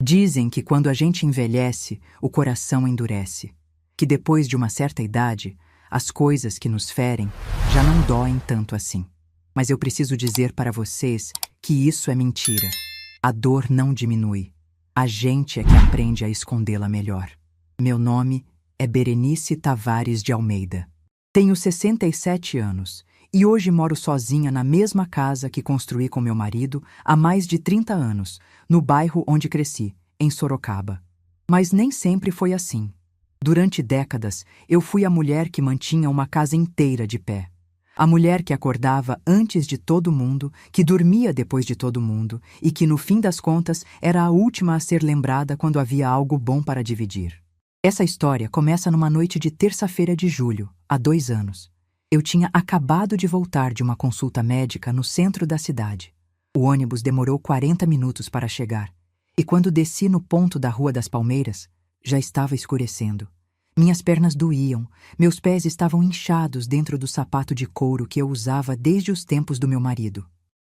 Dizem que quando a gente envelhece, o coração endurece. Que depois de uma certa idade, as coisas que nos ferem já não doem tanto assim. Mas eu preciso dizer para vocês que isso é mentira. A dor não diminui. A gente é que aprende a escondê-la melhor. Meu nome é Berenice Tavares de Almeida. Tenho 67 anos e hoje moro sozinha na mesma casa que construí com meu marido há mais de 30 anos, no bairro onde cresci, em Sorocaba. Mas nem sempre foi assim. Durante décadas, eu fui a mulher que mantinha uma casa inteira de pé. A mulher que acordava antes de todo mundo, que dormia depois de todo mundo e que, no fim das contas, era a última a ser lembrada quando havia algo bom para dividir. Essa história começa numa noite de terça-feira de julho, há 2 anos. Eu tinha acabado de voltar de uma consulta médica no centro da cidade. O ônibus demorou 40 minutos para chegar, e quando desci no ponto da Rua das Palmeiras, já estava escurecendo. Minhas pernas doíam, meus pés estavam inchados dentro do sapato de couro que eu usava desde os tempos do meu marido.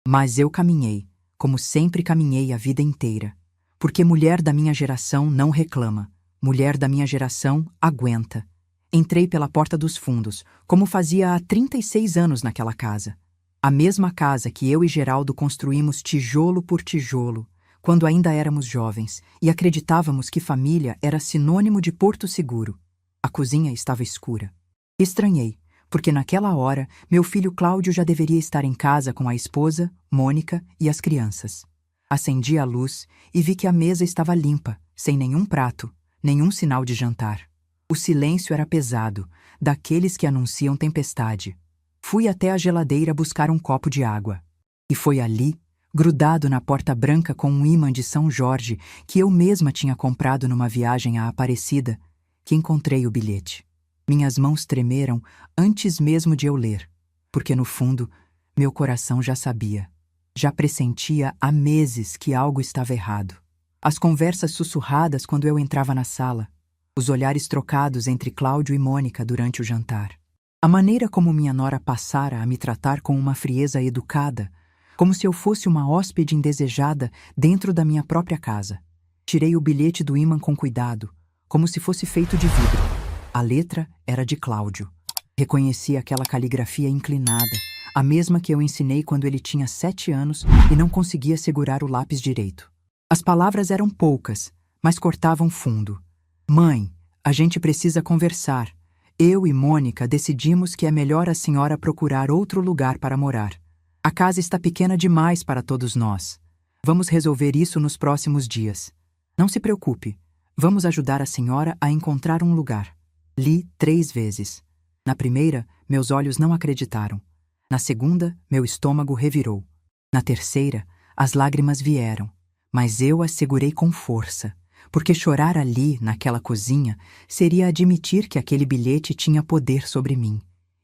Mas eu caminhei, como sempre caminhei a vida inteira. Porque mulher da minha geração não reclama, mulher da minha geração aguenta. Entrei pela porta dos fundos, como fazia há 36 anos naquela casa. A mesma casa que eu e Geraldo construímos tijolo por tijolo, quando ainda éramos jovens, e acreditávamos que família era sinônimo de porto seguro. A cozinha estava escura. Estranhei, porque naquela hora meu filho Cláudio já deveria estar em casa com a esposa, Mônica e as crianças. Acendi a luz e vi que a mesa estava limpa, sem nenhum prato, nenhum sinal de jantar. O silêncio era pesado, daqueles que anunciam tempestade. Fui até a geladeira buscar um copo de água. E foi ali, grudado na porta branca com um ímã de São Jorge que eu mesma tinha comprado numa viagem à Aparecida, que encontrei o bilhete. Minhas mãos tremeram antes mesmo de eu ler, porque no fundo, meu coração já sabia. Já pressentia há meses que algo estava errado. As conversas sussurradas quando eu entrava na sala, os olhares trocados entre Cláudio e Mônica durante o jantar. A maneira como minha nora passara a me tratar com uma frieza educada, como se eu fosse uma hóspede indesejada dentro da minha própria casa. Tirei o bilhete do ímã com cuidado, como se fosse feito de vidro. A letra era de Cláudio. Reconheci aquela caligrafia inclinada, a mesma que eu ensinei quando ele tinha 7 anos e não conseguia segurar o lápis direito. As palavras eram poucas, mas cortavam fundo. Mãe, a gente precisa conversar. Eu e Mônica decidimos que é melhor a senhora procurar outro lugar para morar. A casa está pequena demais para todos nós. Vamos resolver isso nos próximos dias. Não se preocupe. Vamos ajudar a senhora a encontrar um lugar. Li 3 vezes. Na primeira, meus olhos não acreditaram. Na segunda, meu estômago revirou. Na terceira, as lágrimas vieram. Mas eu as segurei com força, porque chorar ali, naquela cozinha, seria admitir que aquele bilhete tinha poder sobre mim.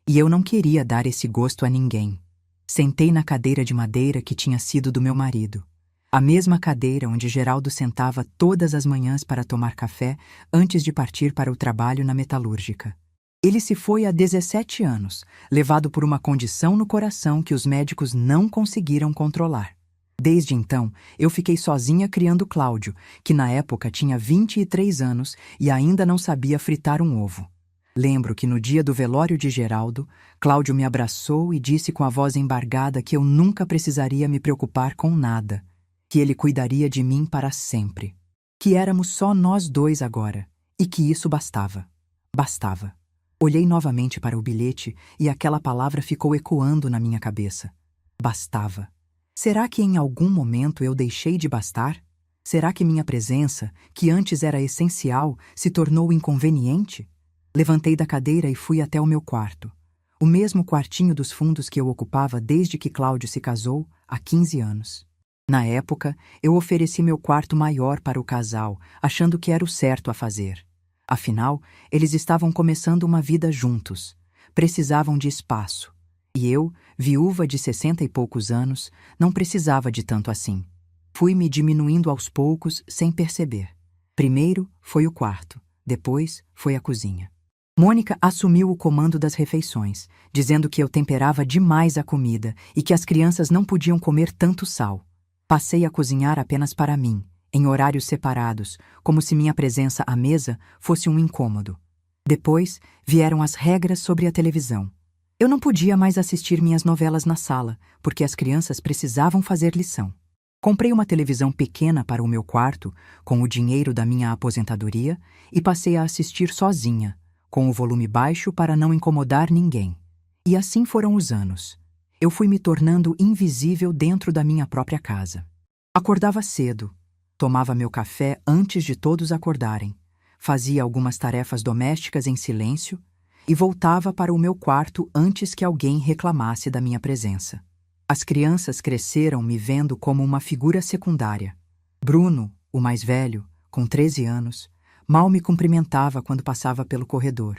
E eu não queria dar esse gosto a ninguém. Sentei na cadeira de madeira que tinha sido do meu marido. A mesma cadeira onde Geraldo sentava todas as manhãs para tomar café antes de partir para o trabalho na metalúrgica. Ele se foi há 17 anos, levado por uma condição no coração que os médicos não conseguiram controlar. Desde então, eu fiquei sozinha criando Cláudio, que na época tinha 23 anos e ainda não sabia fritar um ovo. Lembro que no dia do velório de Geraldo, Cláudio me abraçou e disse com a voz embargada que eu nunca precisaria me preocupar com nada, que ele cuidaria de mim para sempre, que éramos só nós 2 agora, e que isso bastava. Bastava. Olhei novamente para o bilhete e aquela palavra ficou ecoando na minha cabeça. Bastava. Será que em algum momento eu deixei de bastar? Será que minha presença, que antes era essencial, se tornou inconveniente? Levantei da cadeira e fui até o meu quarto. O mesmo quartinho dos fundos que eu ocupava desde que Cláudio se casou, há 15 anos. Na época, eu ofereci meu quarto maior para o casal, achando que era o certo a fazer. Afinal, eles estavam começando uma vida juntos. Precisavam de espaço. E eu, viúva de 60 e poucos anos, não precisava de tanto assim. Fui me diminuindo aos poucos, sem perceber. Primeiro foi o quarto, depois foi a cozinha. Mônica assumiu o comando das refeições, dizendo que eu temperava demais a comida e que as crianças não podiam comer tanto sal. Passei a cozinhar apenas para mim, em horários separados, como se minha presença à mesa fosse um incômodo. Depois, vieram as regras sobre a televisão. Eu não podia mais assistir minhas novelas na sala, porque as crianças precisavam fazer lição. Comprei uma televisão pequena para o meu quarto, com o dinheiro da minha aposentadoria, e passei a assistir sozinha, com o volume baixo para não incomodar ninguém. E assim foram os anos. Eu fui me tornando invisível dentro da minha própria casa. Acordava cedo, tomava meu café antes de todos acordarem, fazia algumas tarefas domésticas em silêncio e voltava para o meu quarto antes que alguém reclamasse da minha presença. As crianças cresceram me vendo como uma figura secundária. Bruno, o mais velho, com 13 anos, mal me cumprimentava quando passava pelo corredor.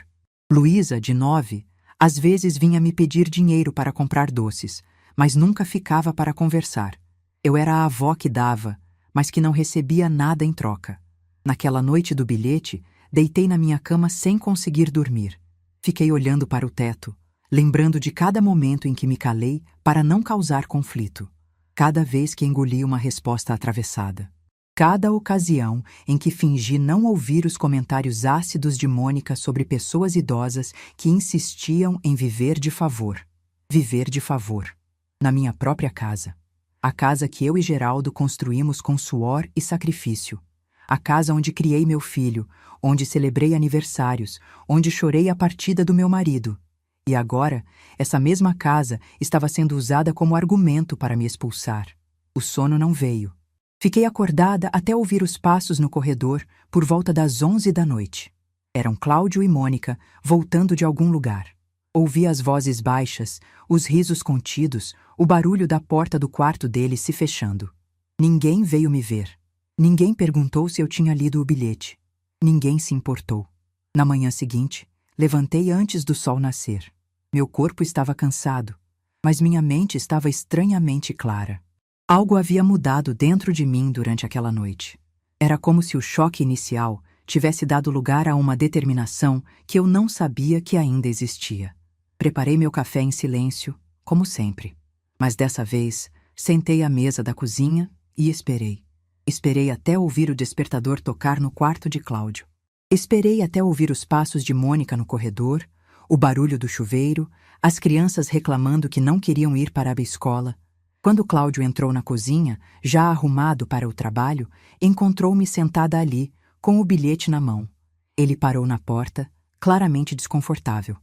Luísa, de 9, às vezes vinha me pedir dinheiro para comprar doces, mas nunca ficava para conversar. Eu era a avó que dava, mas que não recebia nada em troca. Naquela noite do bilhete, deitei na minha cama sem conseguir dormir. Fiquei olhando para o teto, lembrando de cada momento em que me calei para não causar conflito, cada vez que engoli uma resposta atravessada, cada ocasião em que fingi não ouvir os comentários ácidos de Mônica sobre pessoas idosas que insistiam em viver de favor. Viver de favor. Na minha própria casa. A casa que eu e Geraldo construímos com suor e sacrifício. A casa onde criei meu filho, onde celebrei aniversários, onde chorei a partida do meu marido. E agora, essa mesma casa estava sendo usada como argumento para me expulsar. O sono não veio. Fiquei acordada até ouvir os passos no corredor por volta das 11 da noite. Eram Cláudio e Mônica voltando de algum lugar. Ouvi as vozes baixas, os risos contidos, o barulho da porta do quarto deles se fechando. Ninguém veio me ver. Ninguém perguntou se eu tinha lido o bilhete. Ninguém se importou. Na manhã seguinte, levantei antes do sol nascer. Meu corpo estava cansado, mas minha mente estava estranhamente clara. Algo havia mudado dentro de mim durante aquela noite. Era como se o choque inicial tivesse dado lugar a uma determinação que eu não sabia que ainda existia. Preparei meu café em silêncio, como sempre. Mas dessa vez, sentei à mesa da cozinha e esperei. Esperei até ouvir o despertador tocar no quarto de Cláudio. Esperei até ouvir os passos de Mônica no corredor, o barulho do chuveiro, as crianças reclamando que não queriam ir para a escola. Quando Cláudio entrou na cozinha, já arrumado para o trabalho, encontrou-me sentada ali, com o bilhete na mão. Ele parou na porta, claramente desconfortável.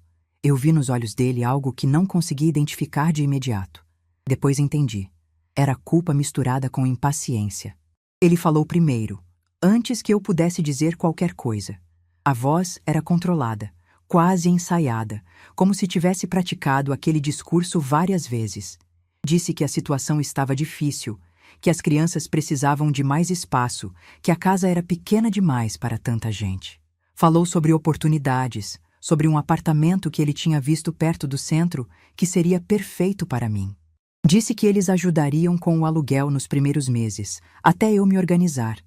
Eu vi nos olhos dele algo que não consegui identificar de imediato. Depois entendi. Era culpa misturada com impaciência. Ele falou primeiro, antes que eu pudesse dizer qualquer coisa. A voz era controlada, quase ensaiada, como se tivesse praticado aquele discurso várias vezes. Disse que a situação estava difícil, que as crianças precisavam de mais espaço, que a casa era pequena demais para tanta gente. Falou sobre oportunidades, sobre um apartamento que ele tinha visto perto do centro que seria perfeito para mim. Disse que eles ajudariam com o aluguel nos primeiros meses, até eu me organizar.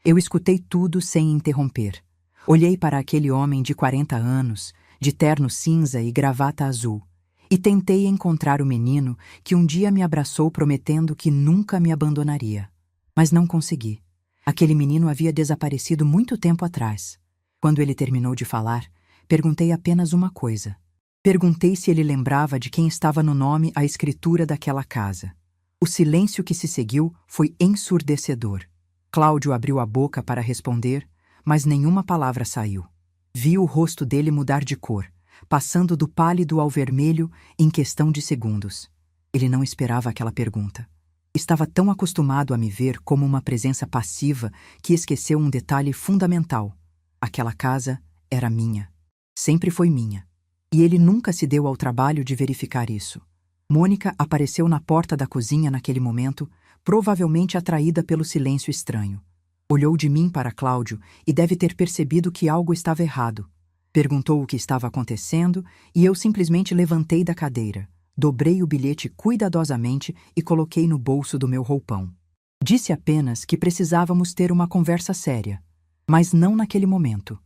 Eu escutei tudo sem interromper. Olhei para aquele homem de 40 anos, de terno cinza e gravata azul, e tentei encontrar o menino que um dia me abraçou prometendo que nunca me abandonaria. Mas não consegui. Aquele menino havia desaparecido muito tempo atrás. Quando ele terminou de falar, perguntei apenas uma coisa. Perguntei se ele lembrava de quem estava no nome a escritura daquela casa. O silêncio que se seguiu foi ensurdecedor. Cláudio abriu a boca para responder, mas nenhuma palavra saiu. Vi o rosto dele mudar de cor, passando do pálido ao vermelho em questão de segundos. Ele não esperava aquela pergunta. Estava tão acostumado a me ver como uma presença passiva que esqueceu um detalhe fundamental. Aquela casa era minha. Sempre foi minha. E ele nunca se deu ao trabalho de verificar isso. Mônica apareceu na porta da cozinha naquele momento, provavelmente atraída pelo silêncio estranho. Olhou de mim para Cláudio e deve ter percebido que algo estava errado. Perguntou o que estava acontecendo e eu simplesmente levantei da cadeira, dobrei o bilhete cuidadosamente e coloquei no bolso do meu roupão. Disse apenas que precisávamos ter uma conversa séria, mas não naquele momento.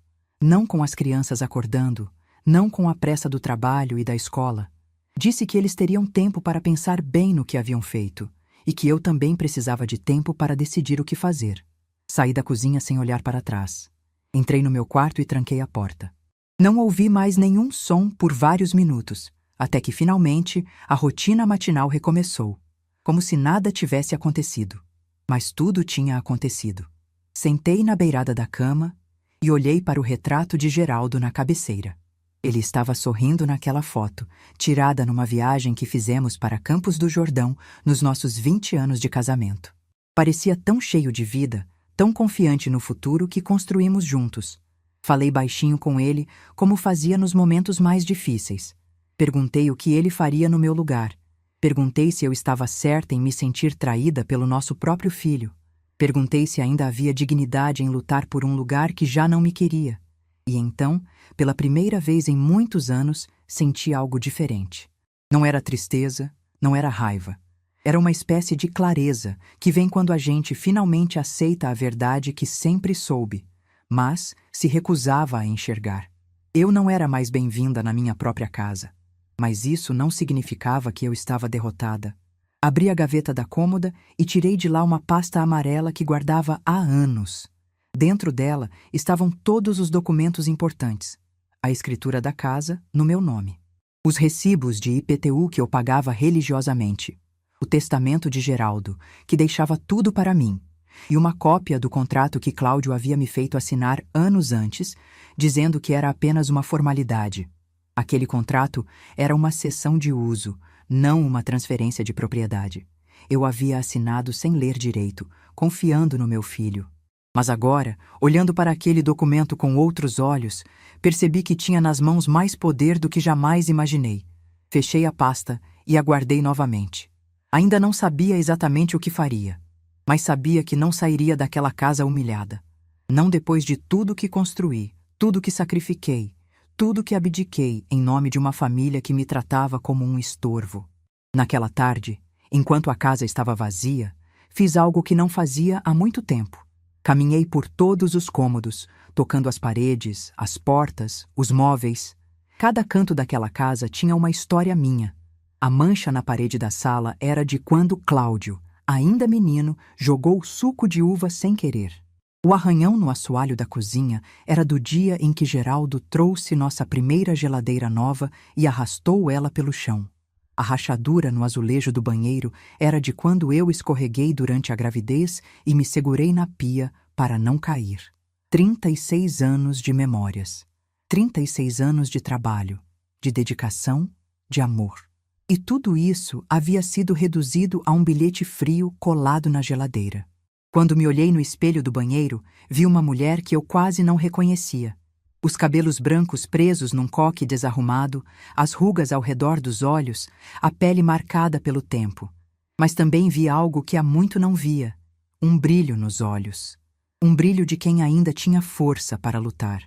Não com as crianças acordando, não com a pressa do trabalho e da escola. Disse que eles teriam tempo para pensar bem no que haviam feito e que eu também precisava de tempo para decidir o que fazer. Saí da cozinha sem olhar para trás. Entrei no meu quarto e tranquei a porta. Não ouvi mais nenhum som por vários minutos, até que finalmente a rotina matinal recomeçou, como se nada tivesse acontecido. Mas tudo tinha acontecido. Sentei na beirada da cama e olhei para o retrato de Geraldo na cabeceira. Ele estava sorrindo naquela foto, tirada numa viagem que fizemos para Campos do Jordão nos nossos 20 anos de casamento. Parecia tão cheio de vida, tão confiante no futuro que construímos juntos. Falei baixinho com ele, como fazia nos momentos mais difíceis. Perguntei o que ele faria no meu lugar. Perguntei se eu estava certa em me sentir traída pelo nosso próprio filho. Perguntei se ainda havia dignidade em lutar por um lugar que já não me queria. E então, pela primeira vez em muitos anos, senti algo diferente. Não era tristeza, não era raiva. Era uma espécie de clareza que vem quando a gente finalmente aceita a verdade que sempre soube, mas se recusava a enxergar. Eu não era mais bem-vinda na minha própria casa. Mas isso não significava que eu estava derrotada. Abri a gaveta da cômoda e tirei de lá uma pasta amarela que guardava há anos. Dentro dela estavam todos os documentos importantes. A escritura da casa, no meu nome. Os recibos de IPTU que eu pagava religiosamente. O testamento de Geraldo, que deixava tudo para mim. E uma cópia do contrato que Cláudio havia me feito assinar anos antes, dizendo que era apenas uma formalidade. Aquele contrato era uma cessão de uso, não uma transferência de propriedade. Eu havia assinado sem ler direito, confiando no meu filho. Mas agora, olhando para aquele documento com outros olhos, percebi que tinha nas mãos mais poder do que jamais imaginei. Fechei a pasta e aguardei novamente. Ainda não sabia exatamente o que faria, mas sabia que não sairia daquela casa humilhada. Não depois de tudo que construí, tudo que sacrifiquei, tudo que abdiquei em nome de uma família que me tratava como um estorvo. Naquela tarde, enquanto a casa estava vazia, fiz algo que não fazia há muito tempo. Caminhei por todos os cômodos, tocando as paredes, as portas, os móveis. Cada canto daquela casa tinha uma história minha. A mancha na parede da sala era de quando Cláudio, ainda menino, jogou suco de uva sem querer. O arranhão no assoalho da cozinha era do dia em que Geraldo trouxe nossa primeira geladeira nova e arrastou ela pelo chão. A rachadura no azulejo do banheiro era de quando eu escorreguei durante a gravidez e me segurei na pia para não cair. 36 anos de memórias. 36 anos de trabalho, de dedicação, de amor. E tudo isso havia sido reduzido a um bilhete frio colado na geladeira. Quando me olhei no espelho do banheiro, vi uma mulher que eu quase não reconhecia. Os cabelos brancos presos num coque desarrumado, as rugas ao redor dos olhos, a pele marcada pelo tempo. Mas também vi algo que há muito não via, um brilho nos olhos. Um brilho de quem ainda tinha força para lutar.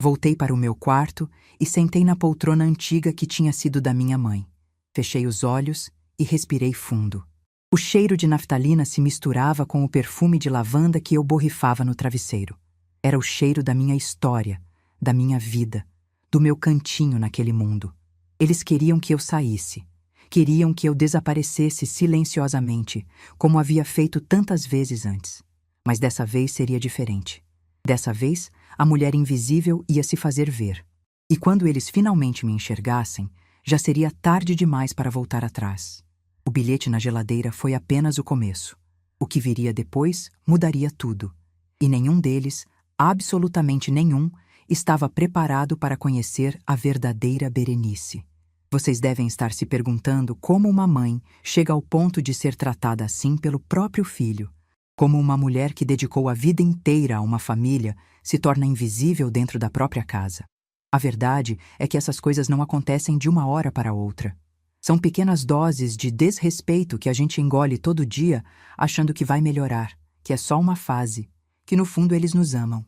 Voltei para o meu quarto e sentei na poltrona antiga que tinha sido da minha mãe. Fechei os olhos e respirei fundo. O cheiro de naftalina se misturava com o perfume de lavanda que eu borrifava no travesseiro. Era o cheiro da minha história, da minha vida, do meu cantinho naquele mundo. Eles queriam que eu saísse. Queriam que eu desaparecesse silenciosamente, como havia feito tantas vezes antes. Mas dessa vez seria diferente. Dessa vez, a mulher invisível ia se fazer ver. E quando eles finalmente me enxergassem, já seria tarde demais para voltar atrás. O bilhete na geladeira foi apenas o começo. O que viria depois mudaria tudo. E nenhum deles, absolutamente nenhum, estava preparado para conhecer a verdadeira Berenice. Vocês devem estar se perguntando como uma mãe chega ao ponto de ser tratada assim pelo próprio filho. Como uma mulher que dedicou a vida inteira a uma família se torna invisível dentro da própria casa. A verdade é que essas coisas não acontecem de uma hora para outra. São pequenas doses de desrespeito que a gente engole todo dia achando que vai melhorar, que é só uma fase, que no fundo eles nos amam.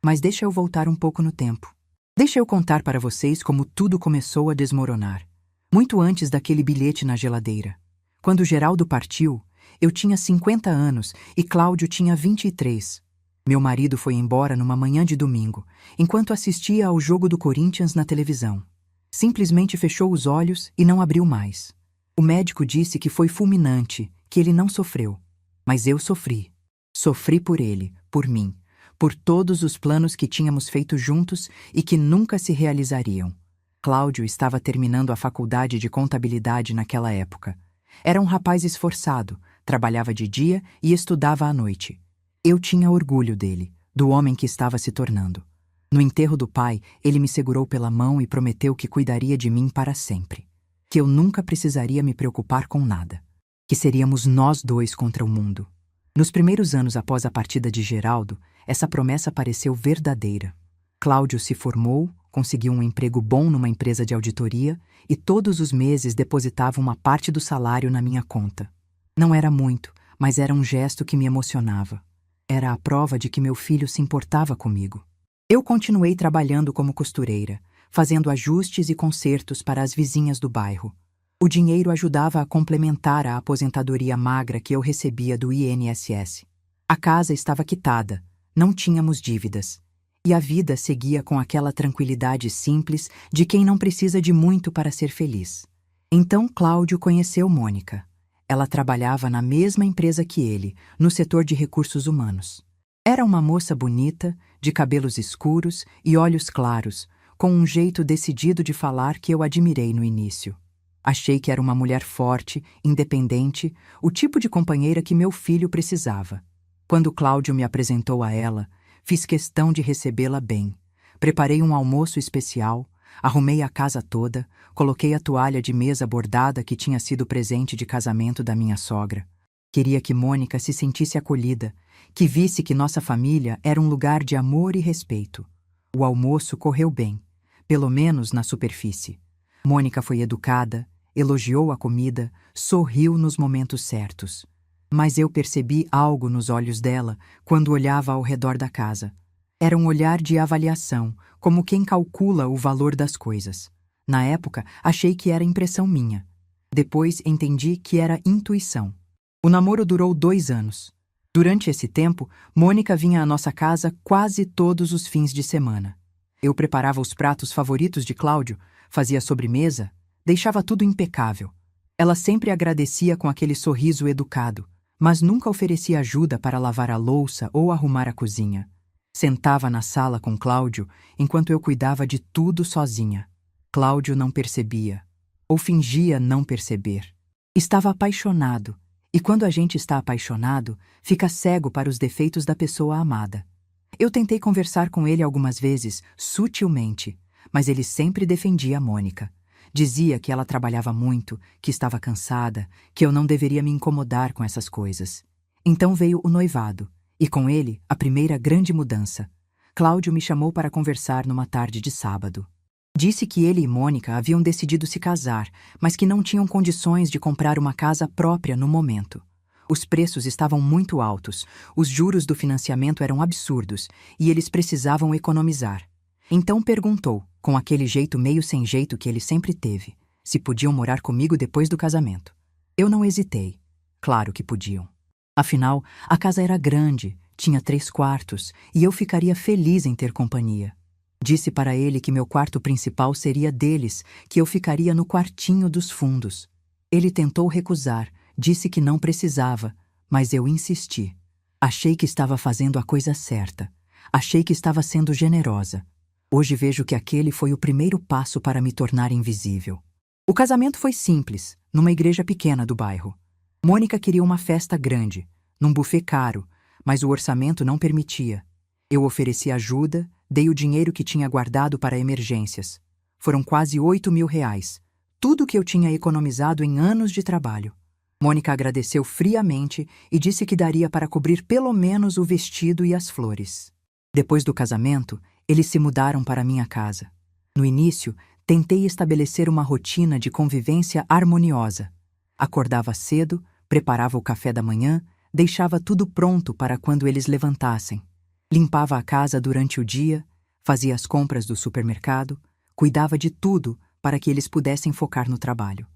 Mas deixa eu voltar um pouco no tempo. Deixa eu contar para vocês como tudo começou a desmoronar. Muito antes daquele bilhete na geladeira. Quando Geraldo partiu, eu tinha 50 anos e Cláudio tinha 23. Meu marido foi embora numa manhã de domingo, enquanto assistia ao jogo do Corinthians na televisão. Simplesmente fechou os olhos e não abriu mais. O médico disse que foi fulminante, que ele não sofreu. Mas eu sofri. Sofri por ele, por mim, por todos os planos que tínhamos feito juntos e que nunca se realizariam. Cláudio estava terminando a faculdade de contabilidade naquela época. Era um rapaz esforçado, trabalhava de dia e estudava à noite. Eu tinha orgulho dele, do homem que estava se tornando. No enterro do pai, ele me segurou pela mão e prometeu que cuidaria de mim para sempre. Que eu nunca precisaria me preocupar com nada. Que seríamos nós dois contra o mundo. Nos primeiros anos após a partida de Geraldo, essa promessa pareceu verdadeira. Cláudio se formou, conseguiu um emprego bom numa empresa de auditoria e todos os meses depositava uma parte do salário na minha conta. Não era muito, mas era um gesto que me emocionava. Era a prova de que meu filho se importava comigo. Eu continuei trabalhando como costureira, fazendo ajustes e consertos para as vizinhas do bairro. O dinheiro ajudava a complementar a aposentadoria magra que eu recebia do INSS. A casa estava quitada, não tínhamos dívidas. E a vida seguia com aquela tranquilidade simples de quem não precisa de muito para ser feliz. Então Cláudio conheceu Mônica. Ela trabalhava na mesma empresa que ele, no setor de recursos humanos. Era uma moça bonita, de cabelos escuros e olhos claros, com um jeito decidido de falar que eu admirei no início. Achei que era uma mulher forte, independente, o tipo de companheira que meu filho precisava. Quando Cláudio me apresentou a ela, fiz questão de recebê-la bem. Preparei um almoço especial, arrumei a casa toda, coloquei a toalha de mesa bordada que tinha sido presente de casamento da minha sogra. Queria que Mônica se sentisse acolhida, que visse que nossa família era um lugar de amor e respeito. O almoço correu bem, pelo menos na superfície. Mônica foi educada, elogiou a comida, sorriu nos momentos certos. Mas eu percebi algo nos olhos dela quando olhava ao redor da casa. Era um olhar de avaliação, como quem calcula o valor das coisas. Na época, achei que era impressão minha. Depois entendi que era intuição. O namoro durou 2 anos. Durante esse tempo, Mônica vinha à nossa casa quase todos os fins de semana. Eu preparava os pratos favoritos de Cláudio, fazia sobremesa, deixava tudo impecável. Ela sempre agradecia com aquele sorriso educado, mas nunca oferecia ajuda para lavar a louça ou arrumar a cozinha. Sentava na sala com Cláudio enquanto eu cuidava de tudo sozinha. Cláudio não percebia, ou fingia não perceber. Estava apaixonado, e quando a gente está apaixonado, fica cego para os defeitos da pessoa amada. Eu tentei conversar com ele algumas vezes, sutilmente, mas ele sempre defendia a Mônica. Dizia que ela trabalhava muito, que estava cansada, que eu não deveria me incomodar com essas coisas. Então veio o noivado, e com ele a primeira grande mudança. Cláudio me chamou para conversar numa tarde de sábado. Disse que ele e Mônica haviam decidido se casar, mas que não tinham condições de comprar uma casa própria no momento. Os preços estavam muito altos, os juros do financiamento eram absurdos e eles precisavam economizar. Então perguntou, com aquele jeito meio sem jeito que ele sempre teve, se podiam morar comigo depois do casamento. Eu não hesitei. Claro que podiam. Afinal, a casa era grande, tinha 3 quartos e eu ficaria feliz em ter companhia. Disse para ele que meu quarto principal seria deles, que eu ficaria no quartinho dos fundos. Ele tentou recusar, disse que não precisava, mas eu insisti. Achei que estava fazendo a coisa certa. Achei que estava sendo generosa. Hoje vejo que aquele foi o primeiro passo para me tornar invisível. O casamento foi simples, numa igreja pequena do bairro. Mônica queria uma festa grande, num buffet caro, mas o orçamento não permitia. Eu ofereci ajuda, dei o dinheiro que tinha guardado para emergências. Foram quase R$ 8.000, tudo que eu tinha economizado em anos de trabalho. Mônica agradeceu friamente e disse que daria para cobrir pelo menos o vestido e as flores. Depois do casamento, eles se mudaram para minha casa. No início, tentei estabelecer uma rotina de convivência harmoniosa. Acordava cedo, preparava o café da manhã, deixava tudo pronto para quando eles levantassem. Limpava a casa durante o dia, fazia as compras do supermercado, cuidava de tudo para que eles pudessem focar no trabalho.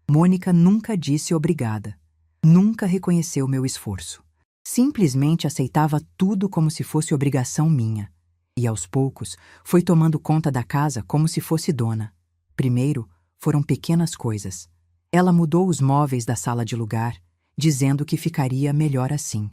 Mônica nunca disse obrigada. Nunca reconheceu meu esforço. Simplesmente aceitava tudo como se fosse obrigação minha. E aos poucos, foi tomando conta da casa como se fosse dona. Primeiro, foram pequenas coisas. Ela mudou os móveis da sala de lugar, dizendo que ficaria melhor assim.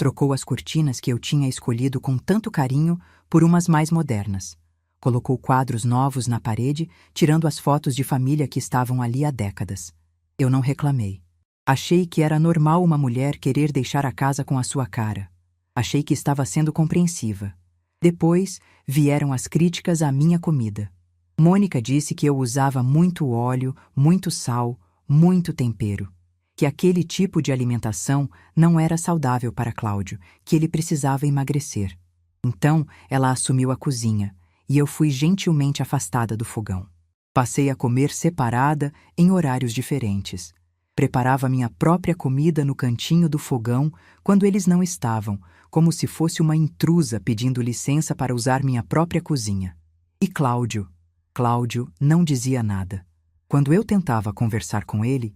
Trocou as cortinas que eu tinha escolhido com tanto carinho por umas mais modernas. Colocou quadros novos na parede, tirando as fotos de família que estavam ali há décadas. Eu não reclamei. Achei que era normal uma mulher querer deixar a casa com a sua cara. Achei que estava sendo compreensiva. Depois, vieram as críticas à minha comida. Mônica disse que eu usava muito óleo, muito sal, muito tempero. Que aquele tipo de alimentação não era saudável para Cláudio, que ele precisava emagrecer. Então, ela assumiu a cozinha, e eu fui gentilmente afastada do fogão. Passei a comer separada em horários diferentes. Preparava minha própria comida no cantinho do fogão quando eles não estavam, como se fosse uma intrusa pedindo licença para usar minha própria cozinha. E Cláudio não dizia nada. Quando eu tentava conversar com ele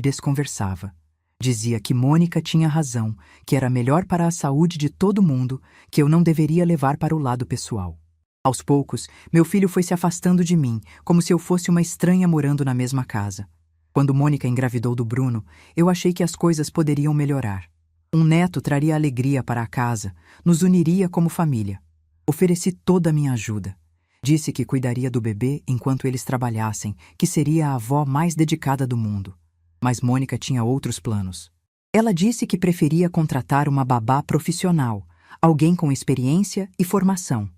desconversava. Dizia que Mônica tinha razão, que era melhor para a saúde de todo mundo, que eu não deveria levar para o lado pessoal. Aos poucos, meu filho foi se afastando de mim, como se eu fosse uma estranha morando na mesma casa. Quando Mônica engravidou do Bruno, eu achei que as coisas poderiam melhorar. Um neto traria alegria para a casa, nos uniria como família. Ofereci toda a minha ajuda. Disse que cuidaria do bebê enquanto eles trabalhassem, que seria a avó mais dedicada do mundo. Mas Mônica tinha outros planos. Ela disse que preferia contratar uma babá profissional, alguém com experiência e formação.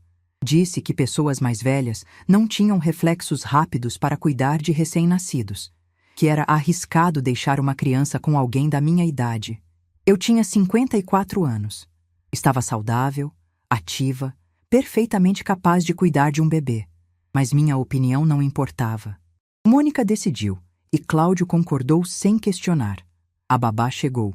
Disse que pessoas mais velhas não tinham reflexos rápidos para cuidar de recém-nascidos, que era arriscado deixar uma criança com alguém da minha idade. Eu tinha 54 anos. Estava saudável, ativa, perfeitamente capaz de cuidar de um bebê. Mas minha opinião não importava. Mônica decidiu, e Cláudio concordou sem questionar. A babá chegou.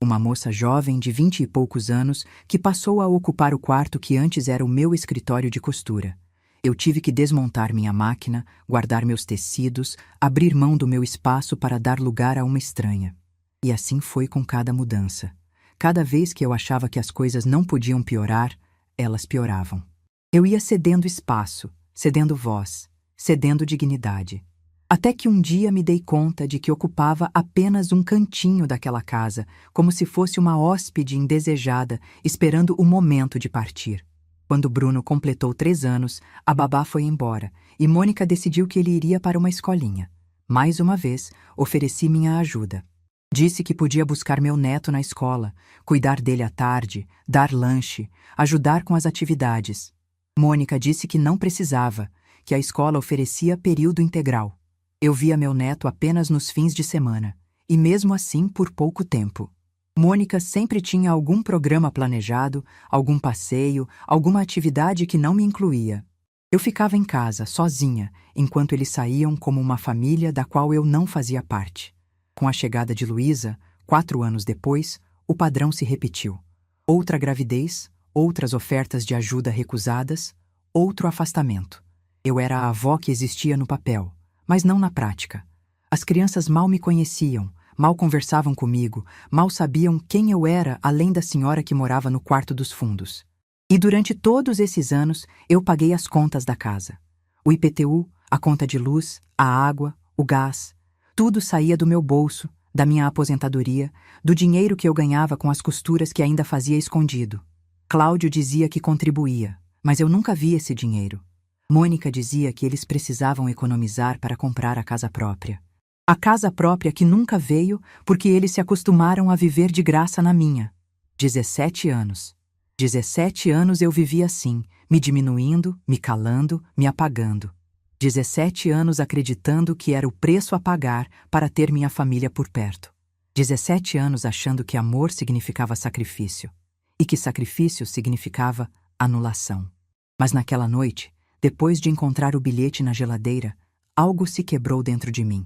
Uma moça jovem de 20 e poucos anos que passou a ocupar o quarto que antes era o meu escritório de costura. Eu tive que desmontar minha máquina, guardar meus tecidos, abrir mão do meu espaço para dar lugar a uma estranha. E assim foi com cada mudança. Cada vez que eu achava que as coisas não podiam piorar, elas pioravam. Eu ia cedendo espaço, cedendo voz, cedendo dignidade. Até que um dia me dei conta de que ocupava apenas um cantinho daquela casa, como se fosse uma hóspede indesejada, esperando o momento de partir. Quando Bruno completou 3 anos, a babá foi embora, e Mônica decidiu que ele iria para uma escolinha. Mais uma vez, ofereci minha ajuda. Disse que podia buscar meu neto na escola, cuidar dele à tarde, dar lanche, ajudar com as atividades. Mônica disse que não precisava, que a escola oferecia período integral. Eu via meu neto apenas nos fins de semana, e mesmo assim por pouco tempo. Mônica sempre tinha algum programa planejado, algum passeio, alguma atividade que não me incluía. Eu ficava em casa, sozinha, enquanto eles saíam como uma família da qual eu não fazia parte. Com a chegada de Luísa, 4 anos depois, o padrão se repetiu. Outra gravidez, outras ofertas de ajuda recusadas, outro afastamento. Eu era a avó que existia no papel, mas não na prática. As crianças mal me conheciam, mal conversavam comigo, mal sabiam quem eu era além da senhora que morava no quarto dos fundos. E durante todos esses anos, eu paguei as contas da casa. O IPTU, a conta de luz, a água, o gás, tudo saía do meu bolso, da minha aposentadoria, do dinheiro que eu ganhava com as costuras que ainda fazia escondido. Cláudio dizia que contribuía, mas eu nunca vi esse dinheiro. Mônica dizia que eles precisavam economizar para comprar a casa própria. A casa própria que nunca veio porque eles se acostumaram a viver de graça na minha. 17 anos. 17 anos eu vivi assim, me diminuindo, me calando, me apagando. 17 anos acreditando que era o preço a pagar para ter minha família por perto. 17 anos achando que amor significava sacrifício e que sacrifício significava anulação. Mas naquela noite, depois de encontrar o bilhete na geladeira, algo se quebrou dentro de mim.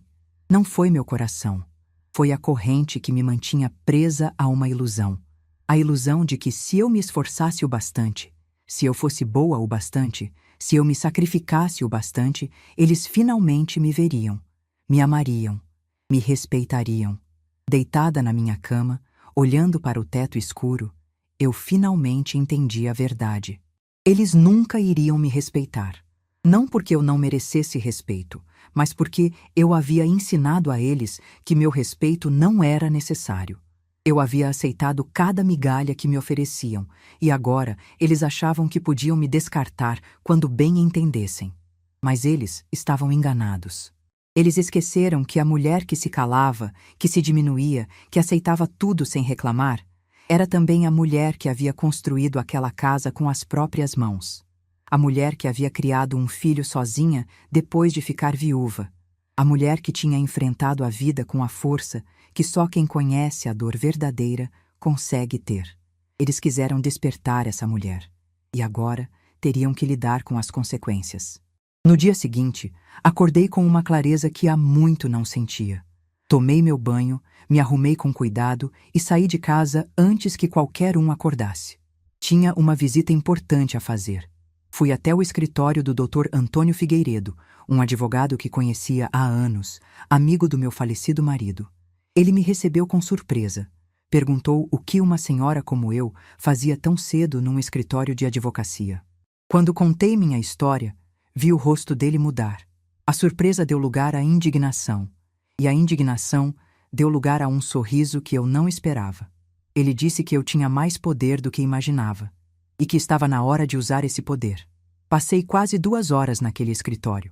Não foi meu coração. Foi a corrente que me mantinha presa a uma ilusão. A ilusão de que se eu me esforçasse o bastante, se eu fosse boa o bastante, se eu me sacrificasse o bastante, eles finalmente me veriam, me amariam, me respeitariam. Deitada na minha cama, olhando para o teto escuro, eu finalmente entendi a verdade. Eles nunca iriam me respeitar. Não porque eu não merecesse respeito, mas porque eu havia ensinado a eles que meu respeito não era necessário. Eu havia aceitado cada migalha que me ofereciam, e agora eles achavam que podiam me descartar quando bem entendessem. Mas eles estavam enganados. Eles esqueceram que a mulher que se calava, que se diminuía, que aceitava tudo sem reclamar, era também a mulher que havia construído aquela casa com as próprias mãos. A mulher que havia criado um filho sozinha depois de ficar viúva. A mulher que tinha enfrentado a vida com a força que só quem conhece a dor verdadeira consegue ter. Eles quiseram despertar essa mulher, e agora teriam que lidar com as consequências. No dia seguinte, acordei com uma clareza que há muito não sentia. Tomei meu banho, me arrumei com cuidado e saí de casa antes que qualquer um acordasse. Tinha uma visita importante a fazer. Fui até o escritório do Dr. Antônio Figueiredo, um advogado que conhecia há anos, amigo do meu falecido marido. Ele me recebeu com surpresa. Perguntou o que uma senhora como eu fazia tão cedo num escritório de advocacia. Quando contei minha história, vi o rosto dele mudar. A surpresa deu lugar à indignação, e a indignação deu lugar a um sorriso que eu não esperava. Ele disse que eu tinha mais poder do que imaginava, e que estava na hora de usar esse poder. Passei quase 2 horas naquele escritório.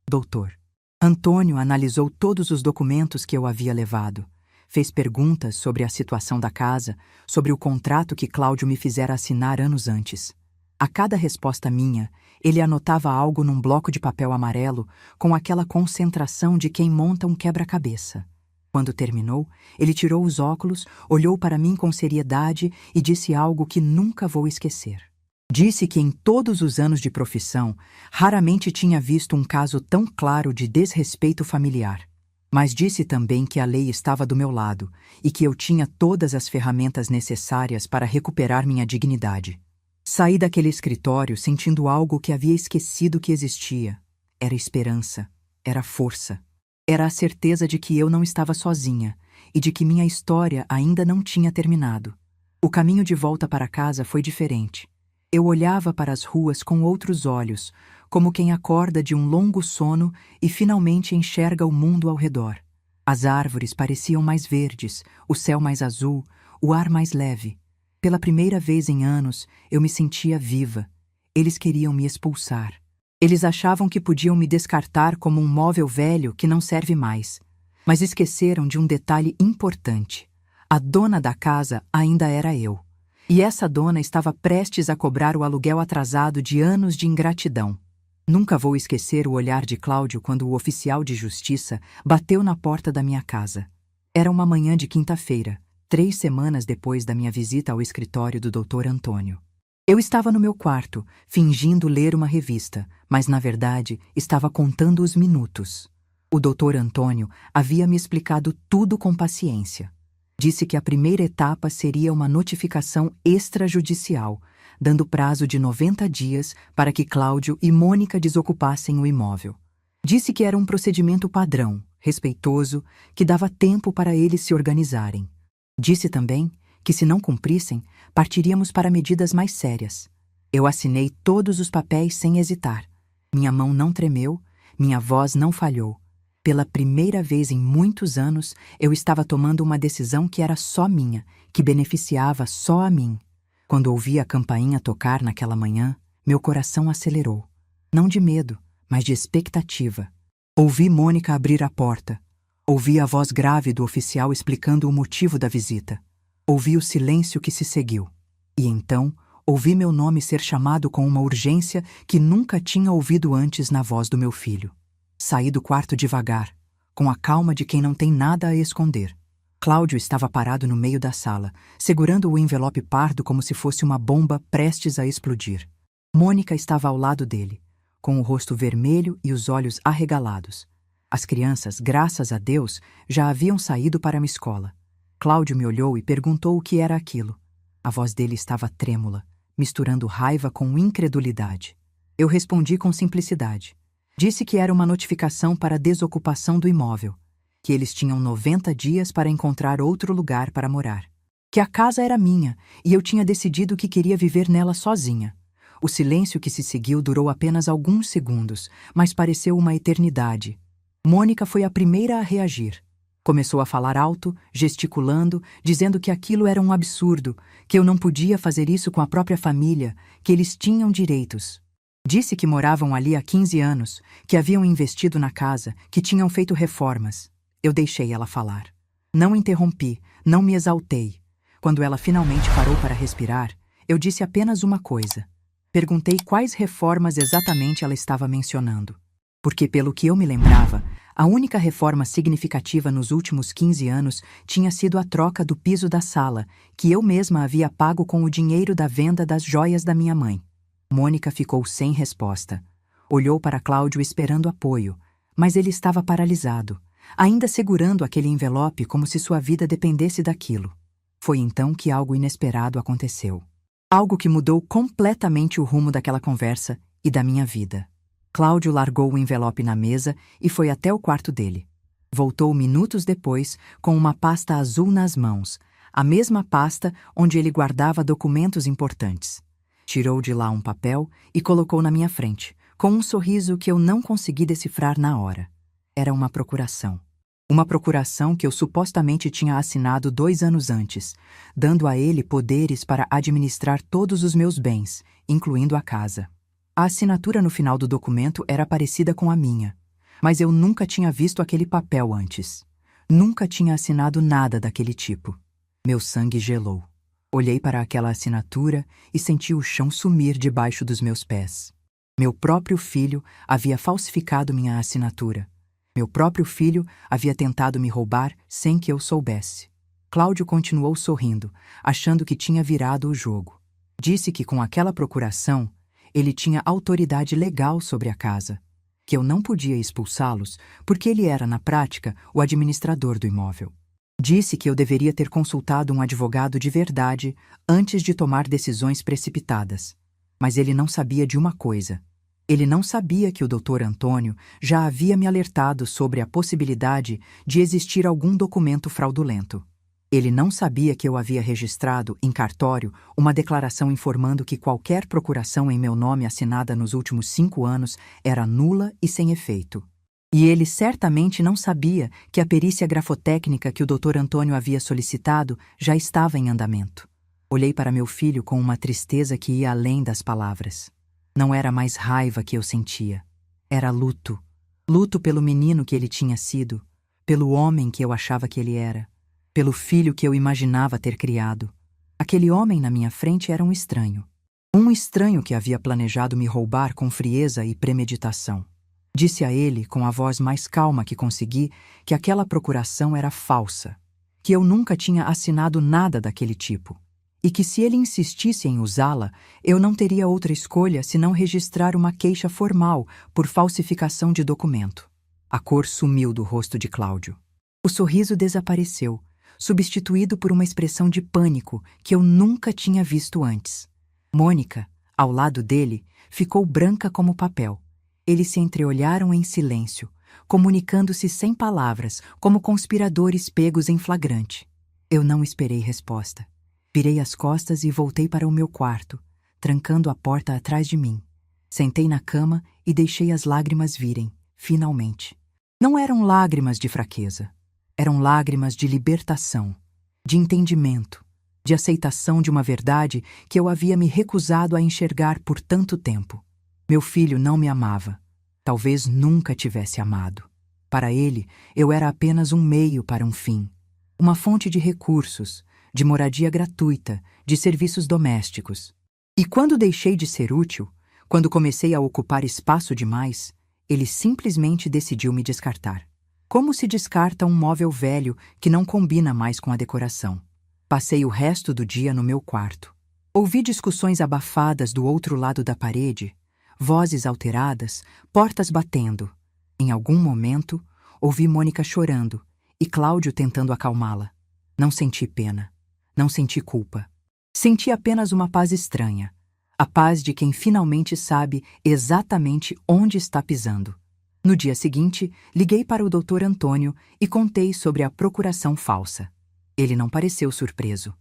Doutor Antônio analisou todos os documentos que eu havia levado. Fez perguntas sobre a situação da casa, sobre o contrato que Cláudio me fizera assinar anos antes. A cada resposta minha, ele anotava algo num bloco de papel amarelo com aquela concentração de quem monta um quebra-cabeça. Quando terminou, ele tirou os óculos, olhou para mim com seriedade e disse algo que nunca vou esquecer. Disse que em todos os anos de profissão, raramente tinha visto um caso tão claro de desrespeito familiar. Mas disse também que a lei estava do meu lado e que eu tinha todas as ferramentas necessárias para recuperar minha dignidade. Saí daquele escritório sentindo algo que havia esquecido que existia. Era esperança, era força. Era a certeza de que eu não estava sozinha e de que minha história ainda não tinha terminado. O caminho de volta para casa foi diferente. Eu olhava para as ruas com outros olhos, como quem acorda de um longo sono e finalmente enxerga o mundo ao redor. As árvores pareciam mais verdes, o céu mais azul, o ar mais leve. Pela primeira vez em anos, eu me sentia viva. Eles queriam me expulsar. Eles achavam que podiam me descartar como um móvel velho que não serve mais. Mas esqueceram de um detalhe importante. A dona da casa ainda era eu. E essa dona estava prestes a cobrar o aluguel atrasado de anos de ingratidão. Nunca vou esquecer o olhar de Cláudio quando o oficial de justiça bateu na porta da minha casa. Era uma manhã de quinta-feira, 3 semanas depois da minha visita ao escritório do Dr. Antônio. Eu estava no meu quarto, fingindo ler uma revista, mas na verdade estava contando os minutos. O Dr. Antônio havia me explicado tudo com paciência. Disse que a primeira etapa seria uma notificação extrajudicial, dando prazo de 90 dias para que Cláudio e Mônica desocupassem o imóvel. Disse que era um procedimento padrão, respeitoso, que dava tempo para eles se organizarem. Disse também que, se não cumprissem, partiríamos para medidas mais sérias. Eu assinei todos os papéis sem hesitar. Minha mão não tremeu, minha voz não falhou. Pela primeira vez em muitos anos, eu estava tomando uma decisão que era só minha, que beneficiava só a mim. Quando ouvi a campainha tocar naquela manhã, meu coração acelerou. Não de medo, mas de expectativa. Ouvi Mônica abrir a porta. Ouvi a voz grave do oficial explicando o motivo da visita. Ouvi o silêncio que se seguiu. E então, ouvi meu nome ser chamado com uma urgência que nunca tinha ouvido antes na voz do meu filho. Saí do quarto devagar, com a calma de quem não tem nada a esconder. Cláudio estava parado no meio da sala, segurando o envelope pardo como se fosse uma bomba prestes a explodir. Mônica estava ao lado dele, com o rosto vermelho e os olhos arregalados. As crianças, graças a Deus, já haviam saído para a escola. Cláudio me olhou e perguntou o que era aquilo. A voz dele estava trêmula, misturando raiva com incredulidade. Eu respondi com simplicidade. Disse que era uma notificação para a desocupação do imóvel, que eles tinham 90 dias para encontrar outro lugar para morar, que a casa era minha e eu tinha decidido que queria viver nela sozinha. O silêncio que se seguiu durou apenas alguns segundos, mas pareceu uma eternidade. Mônica foi a primeira a reagir. Começou a falar alto, gesticulando, dizendo que aquilo era um absurdo, que eu não podia fazer isso com a própria família, que eles tinham direitos. Disse que moravam ali há 15 anos, que haviam investido na casa, que tinham feito reformas. Eu deixei ela falar. Não interrompi, não me exaltei. Quando ela finalmente parou para respirar, eu disse apenas uma coisa. Perguntei quais reformas exatamente ela estava mencionando. Porque, pelo que eu me lembrava, a única reforma significativa nos últimos 15 anos tinha sido a troca do piso da sala, que eu mesma havia pago com o dinheiro da venda das joias da minha mãe. Mônica ficou sem resposta. Olhou para Cláudio esperando apoio, mas ele estava paralisado, ainda segurando aquele envelope como se sua vida dependesse daquilo. Foi então que algo inesperado aconteceu. Algo que mudou completamente o rumo daquela conversa e da minha vida. Cláudio largou o envelope na mesa e foi até o quarto dele. Voltou minutos depois com uma pasta azul nas mãos, a mesma pasta onde ele guardava documentos importantes. Tirou de lá um papel e colocou na minha frente, com um sorriso que eu não consegui decifrar na hora. Era uma procuração. Uma procuração que eu supostamente tinha assinado 2 anos antes, dando a ele poderes para administrar todos os meus bens, incluindo a casa. A assinatura no final do documento era parecida com a minha, mas eu nunca tinha visto aquele papel antes. Nunca tinha assinado nada daquele tipo. Meu sangue gelou. Olhei para aquela assinatura e senti o chão sumir debaixo dos meus pés. Meu próprio filho havia falsificado minha assinatura. Meu próprio filho havia tentado me roubar sem que eu soubesse. Cláudio continuou sorrindo, achando que tinha virado o jogo. Disse que com aquela procuração, ele tinha autoridade legal sobre a casa, que eu não podia expulsá-los porque ele era, na prática, o administrador do imóvel. Disse que eu deveria ter consultado um advogado de verdade antes de tomar decisões precipitadas. Mas ele não sabia de uma coisa. Ele não sabia que o Dr. Antônio já havia me alertado sobre a possibilidade de existir algum documento fraudulento. Ele não sabia que eu havia registrado, em cartório, uma declaração informando que qualquer procuração em meu nome assinada nos últimos 5 anos era nula e sem efeito. E ele certamente não sabia que a perícia grafotécnica que o Dr. Antônio havia solicitado já estava em andamento. Olhei para meu filho com uma tristeza que ia além das palavras. Não era mais raiva que eu sentia. Era luto. Luto pelo menino que ele tinha sido, pelo homem que eu achava que ele era, pelo filho que eu imaginava ter criado. Aquele homem na minha frente era um estranho. Um estranho que havia planejado me roubar com frieza e premeditação. Disse a ele, com a voz mais calma que consegui, que aquela procuração era falsa, que eu nunca tinha assinado nada daquele tipo, e que se ele insistisse em usá-la, eu não teria outra escolha senão registrar uma queixa formal por falsificação de documento. A cor sumiu do rosto de Cláudio. O sorriso desapareceu, substituído por uma expressão de pânico que eu nunca tinha visto antes. Mônica, ao lado dele, ficou branca como papel. Eles se entreolharam em silêncio, comunicando-se sem palavras, como conspiradores pegos em flagrante. Eu não esperei resposta. Virei as costas e voltei para o meu quarto, trancando a porta atrás de mim. Sentei na cama e deixei as lágrimas virem, finalmente. Não eram lágrimas de fraqueza. Eram lágrimas de libertação, de entendimento, de aceitação de uma verdade que eu havia me recusado a enxergar por tanto tempo. Meu filho não me amava. Talvez nunca tivesse amado. Para ele, eu era apenas um meio para um fim. Uma fonte de recursos, de moradia gratuita, de serviços domésticos. E quando deixei de ser útil, quando comecei a ocupar espaço demais, ele simplesmente decidiu me descartar. Como se descarta um móvel velho que não combina mais com a decoração. Passei o resto do dia no meu quarto. Ouvi discussões abafadas do outro lado da parede, vozes alteradas, portas batendo. Em algum momento, ouvi Mônica chorando e Cláudio tentando acalmá-la. Não senti pena. Não senti culpa. Senti apenas uma paz estranha. A paz de quem finalmente sabe exatamente onde está pisando. No dia seguinte, liguei para o Dr. Antônio e contei sobre a procuração falsa. Ele não pareceu surpreso.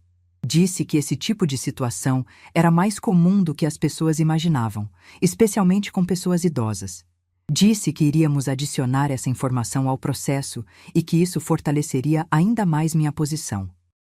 Disse que esse tipo de situação era mais comum do que as pessoas imaginavam, especialmente com pessoas idosas. Disse que iríamos adicionar essa informação ao processo e que isso fortaleceria ainda mais minha posição.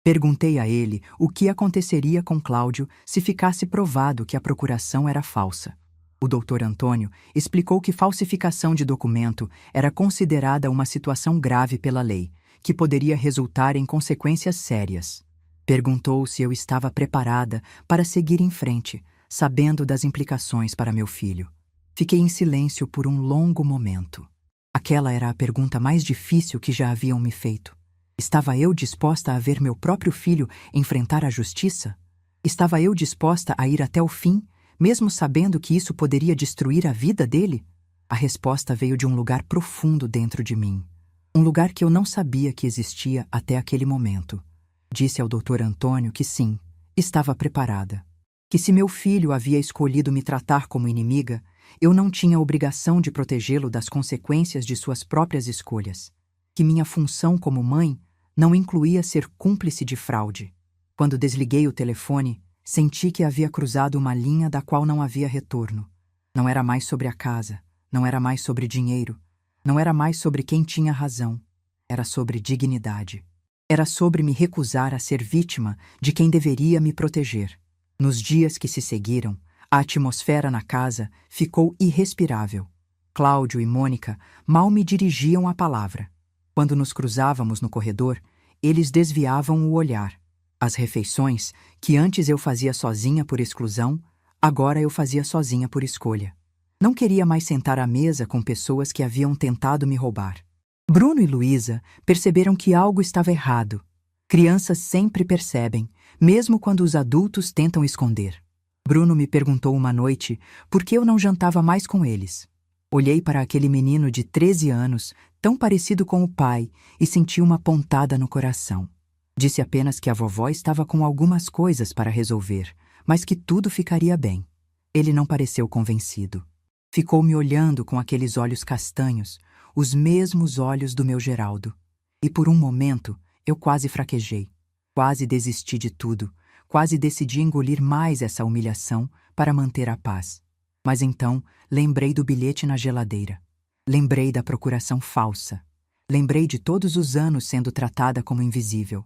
Perguntei a ele o que aconteceria com Cláudio se ficasse provado que a procuração era falsa. O Dr. Antônio explicou que falsificação de documento era considerada uma situação grave pela lei, que poderia resultar em consequências sérias. Perguntou se eu estava preparada para seguir em frente, sabendo das implicações para meu filho. Fiquei em silêncio por um longo momento. Aquela era a pergunta mais difícil que já haviam me feito. Estava eu disposta a ver meu próprio filho enfrentar a justiça? Estava eu disposta a ir até o fim, mesmo sabendo que isso poderia destruir a vida dele? A resposta veio de um lugar profundo dentro de mim. Um lugar que eu não sabia que existia até aquele momento. Disse ao Dr. Antônio que sim, estava preparada. Que se meu filho havia escolhido me tratar como inimiga, eu não tinha obrigação de protegê-lo das consequências de suas próprias escolhas. Que minha função como mãe não incluía ser cúmplice de fraude. Quando desliguei o telefone, senti que havia cruzado uma linha da qual não havia retorno. Não era mais sobre a casa, não era mais sobre dinheiro, não era mais sobre quem tinha razão. Era sobre dignidade. Era sobre me recusar a ser vítima de quem deveria me proteger. Nos dias que se seguiram, a atmosfera na casa ficou irrespirável. Cláudio e Mônica mal me dirigiam a palavra. Quando nos cruzávamos no corredor, eles desviavam o olhar. As refeições, que antes eu fazia sozinha por exclusão, agora eu fazia sozinha por escolha. Não queria mais sentar à mesa com pessoas que haviam tentado me roubar. Bruno e Luísa perceberam que algo estava errado. Crianças sempre percebem, mesmo quando os adultos tentam esconder. Bruno me perguntou uma noite por que eu não jantava mais com eles. Olhei para aquele menino de 13 anos, tão parecido com o pai, e senti uma pontada no coração. Disse apenas que a vovó estava com algumas coisas para resolver, mas que tudo ficaria bem. Ele não pareceu convencido. Ficou me olhando com aqueles olhos castanhos, os mesmos olhos do meu Geraldo. E por um momento, eu quase fraquejei. Quase desisti de tudo. Quase decidi engolir mais essa humilhação para manter a paz. Mas então, lembrei do bilhete na geladeira. Lembrei da procuração falsa. Lembrei de todos os anos sendo tratada como invisível.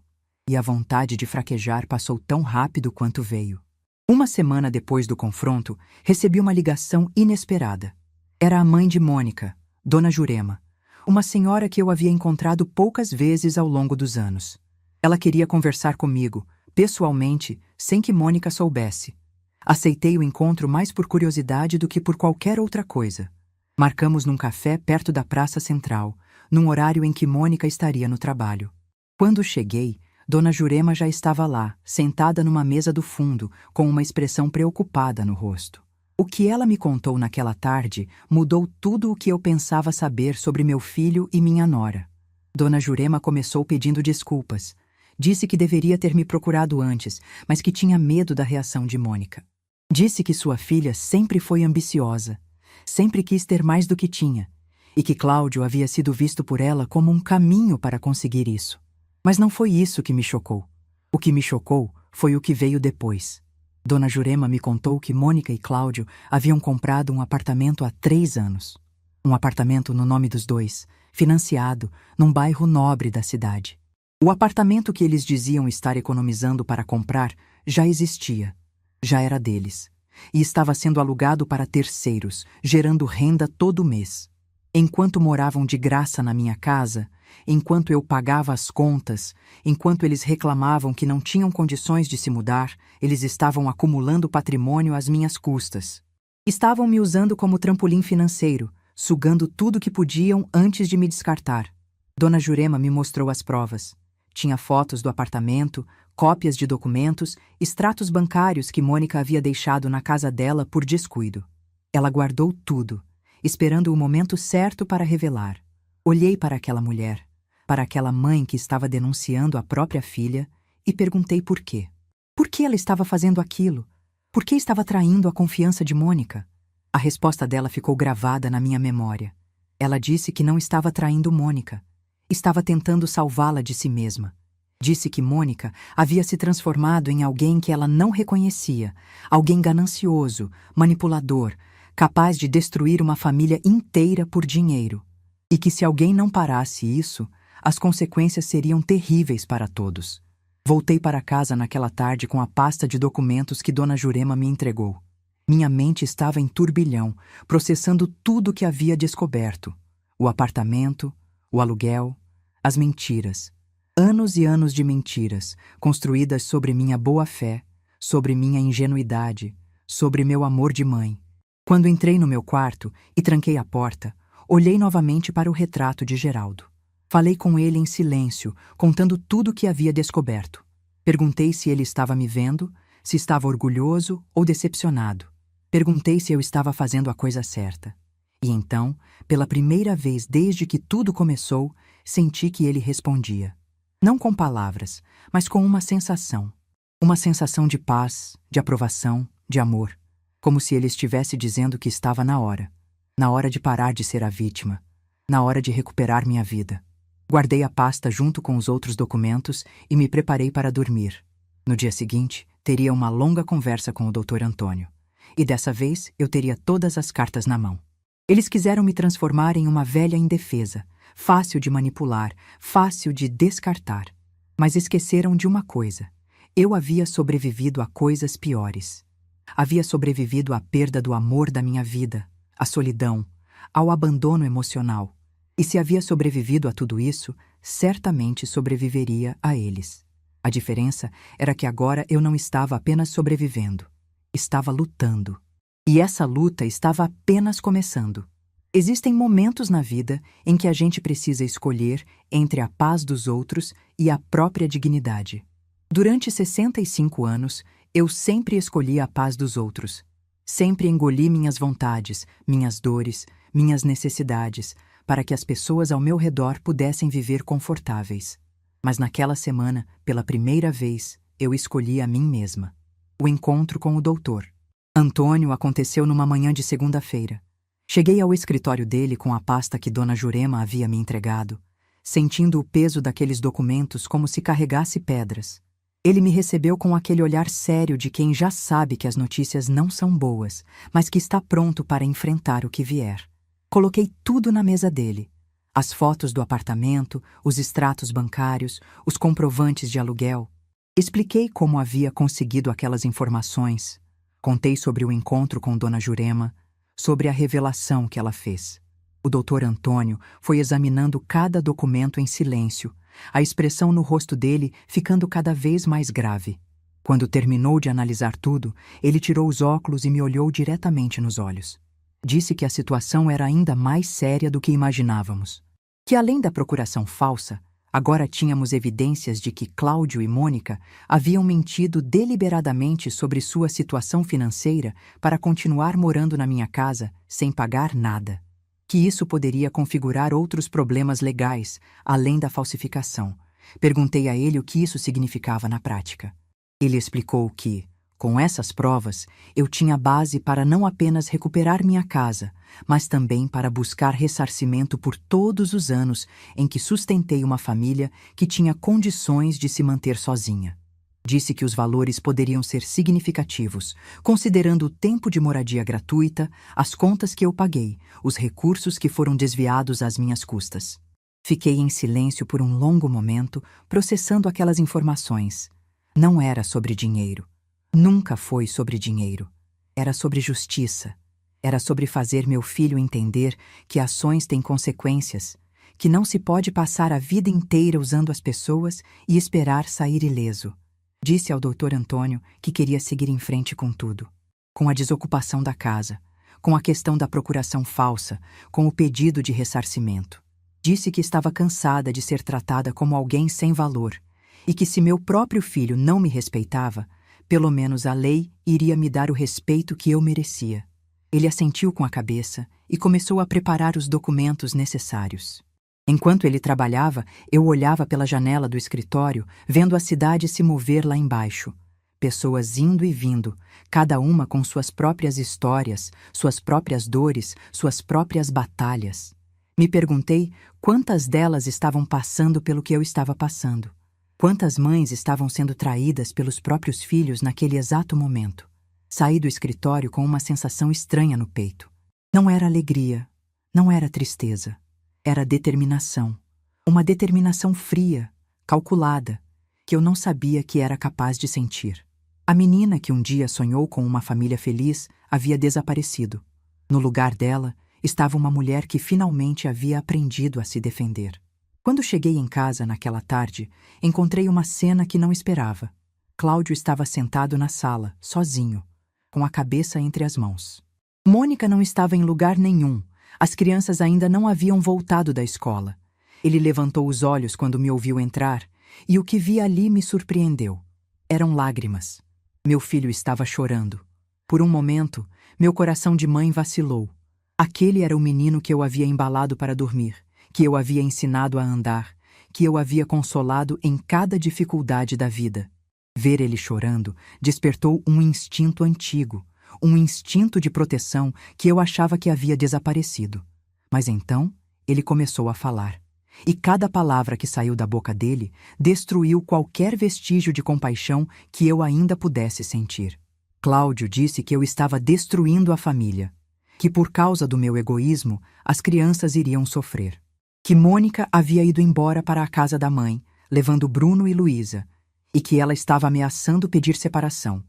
E a vontade de fraquejar passou tão rápido quanto veio. Uma semana depois do confronto, recebi uma ligação inesperada. Era a mãe de Mônica, Dona Jurema, uma senhora que eu havia encontrado poucas vezes ao longo dos anos. Ela queria conversar comigo, pessoalmente, sem que Mônica soubesse. Aceitei o encontro mais por curiosidade do que por qualquer outra coisa. Marcamos num café perto da Praça Central, num horário em que Mônica estaria no trabalho. Quando cheguei, Dona Jurema já estava lá, sentada numa mesa do fundo, com uma expressão preocupada no rosto. O que ela me contou naquela tarde mudou tudo o que eu pensava saber sobre meu filho e minha nora. Dona Jurema começou pedindo desculpas. Disse que deveria ter me procurado antes, mas que tinha medo da reação de Mônica. Disse que sua filha sempre foi ambiciosa, sempre quis ter mais do que tinha, e que Cláudio havia sido visto por ela como um caminho para conseguir isso. Mas não foi isso que me chocou. O que me chocou foi o que veio depois. Dona Jurema me contou que Mônica e Cláudio haviam comprado um apartamento há 3 anos. Um apartamento no nome dos dois, financiado, num bairro nobre da cidade. O apartamento que eles diziam estar economizando para comprar já existia. Já era deles. E estava sendo alugado para terceiros, gerando renda todo mês. Enquanto moravam de graça na minha casa, enquanto eu pagava as contas, enquanto eles reclamavam que não tinham condições de se mudar, eles estavam acumulando patrimônio às minhas custas. Estavam me usando como trampolim financeiro, sugando tudo que podiam antes de me descartar. Dona Jurema me mostrou as provas. Tinha fotos do apartamento, cópias de documentos, extratos bancários que Mônica havia deixado na casa dela por descuido. Ela guardou tudo, esperando o momento certo para revelar. Olhei para aquela mulher, para aquela mãe que estava denunciando a própria filha, e perguntei por quê. Por que ela estava fazendo aquilo? Por que estava traindo a confiança de Mônica? A resposta dela ficou gravada na minha memória. Ela disse que não estava traindo Mônica. Estava tentando salvá-la de si mesma. Disse que Mônica havia se transformado em alguém que ela não reconhecia, alguém ganancioso, manipulador, capaz de destruir uma família inteira por dinheiro, e que se alguém não parasse isso, as consequências seriam terríveis para todos. Voltei para casa naquela tarde com a pasta de documentos que Dona Jurema me entregou. Minha mente estava em turbilhão, processando tudo que havia descoberto: o apartamento, o aluguel, as mentiras. Anos e anos de mentiras, construídas sobre minha boa-fé, sobre minha ingenuidade, sobre meu amor de mãe. Quando entrei no meu quarto e tranquei a porta, olhei novamente para o retrato de Geraldo. Falei com ele em silêncio, contando tudo o que havia descoberto. Perguntei se ele estava me vendo, se estava orgulhoso ou decepcionado. Perguntei se eu estava fazendo a coisa certa. E então, pela primeira vez desde que tudo começou, senti que ele respondia. Não com palavras, mas com uma sensação. Uma sensação de paz, de aprovação, de amor. Como se ele estivesse dizendo que estava na hora de parar de ser a vítima, na hora de recuperar minha vida. Guardei a pasta junto com os outros documentos e me preparei para dormir. No dia seguinte, teria uma longa conversa com o Dr. Antônio. E dessa vez eu teria todas as cartas na mão. Eles quiseram me transformar em uma velha indefesa, fácil de manipular, fácil de descartar. Mas esqueceram de uma coisa: eu havia sobrevivido a coisas piores. Havia sobrevivido à perda do amor da minha vida, à solidão, ao abandono emocional. E se havia sobrevivido a tudo isso, certamente sobreviveria a eles. A diferença era que agora eu não estava apenas sobrevivendo, estava lutando. E essa luta estava apenas começando. Existem momentos na vida em que a gente precisa escolher entre a paz dos outros e a própria dignidade. Durante 65 anos, eu sempre escolhi a paz dos outros. Sempre engoli minhas vontades, minhas dores, minhas necessidades, para que as pessoas ao meu redor pudessem viver confortáveis. Mas naquela semana, pela primeira vez, eu escolhi a mim mesma. O encontro com o doutor Antônio aconteceu numa manhã de segunda-feira. Cheguei ao escritório dele com a pasta que Dona Jurema havia me entregado, sentindo o peso daqueles documentos como se carregasse pedras. Ele me recebeu com aquele olhar sério de quem já sabe que as notícias não são boas, mas que está pronto para enfrentar o que vier. Coloquei tudo na mesa dele: as fotos do apartamento, os extratos bancários, os comprovantes de aluguel. Expliquei como havia conseguido aquelas informações. Contei sobre o encontro com Dona Jurema, sobre a revelação que ela fez. O doutor Antônio foi examinando cada documento em silêncio, a expressão no rosto dele ficando cada vez mais grave. Quando terminou de analisar tudo, ele tirou os óculos e me olhou diretamente nos olhos. Disse que a situação era ainda mais séria do que imaginávamos. Que além da procuração falsa, agora tínhamos evidências de que Cláudio e Mônica haviam mentido deliberadamente sobre sua situação financeira para continuar morando na minha casa sem pagar nada. Que isso poderia configurar outros problemas legais, além da falsificação. Perguntei a ele o que isso significava na prática. Ele explicou que, com essas provas, eu tinha base para não apenas recuperar minha casa, mas também para buscar ressarcimento por todos os anos em que sustentei uma família que tinha condições de se manter sozinha. Disse que os valores poderiam ser significativos, considerando o tempo de moradia gratuita, as contas que eu paguei, os recursos que foram desviados às minhas custas. Fiquei em silêncio por um longo momento, processando aquelas informações. Não era sobre dinheiro. Nunca foi sobre dinheiro. Era sobre justiça. Era sobre fazer meu filho entender que ações têm consequências, que não se pode passar a vida inteira usando as pessoas e esperar sair ileso. Disse ao Dr. Antônio que queria seguir em frente com tudo. Com a desocupação da casa, com a questão da procuração falsa, com o pedido de ressarcimento. Disse que estava cansada de ser tratada como alguém sem valor e que se meu próprio filho não me respeitava, pelo menos a lei iria me dar o respeito que eu merecia. Ele assentiu com a cabeça e começou a preparar os documentos necessários. Enquanto ele trabalhava, eu olhava pela janela do escritório, vendo a cidade se mover lá embaixo. Pessoas indo e vindo, cada uma com suas próprias histórias, suas próprias dores, suas próprias batalhas. Me perguntei quantas delas estavam passando pelo que eu estava passando. Quantas mães estavam sendo traídas pelos próprios filhos naquele exato momento? Saí do escritório com uma sensação estranha no peito. Não era alegria, não era tristeza, era determinação. Uma determinação fria, calculada, que eu não sabia que era capaz de sentir. A menina que um dia sonhou com uma família feliz havia desaparecido. No lugar dela estava uma mulher que finalmente havia aprendido a se defender. Quando cheguei em casa naquela tarde, encontrei uma cena que não esperava. Cláudio estava sentado na sala, sozinho, com a cabeça entre as mãos. Mônica não estava em lugar nenhum. As crianças ainda não haviam voltado da escola. Ele levantou os olhos quando me ouviu entrar, e o que vi ali me surpreendeu. Eram lágrimas. Meu filho estava chorando. Por um momento, meu coração de mãe vacilou. Aquele era o menino que eu havia embalado para dormir, que eu havia ensinado a andar, que eu havia consolado em cada dificuldade da vida. Ver ele chorando despertou um instinto antigo, um instinto de proteção que eu achava que havia desaparecido. Mas então, ele começou a falar. E cada palavra que saiu da boca dele destruiu qualquer vestígio de compaixão que eu ainda pudesse sentir. Cláudio disse que eu estava destruindo a família, que por causa do meu egoísmo as crianças iriam sofrer, que Mônica havia ido embora para a casa da mãe, levando Bruno e Luísa, e que ela estava ameaçando pedir separação.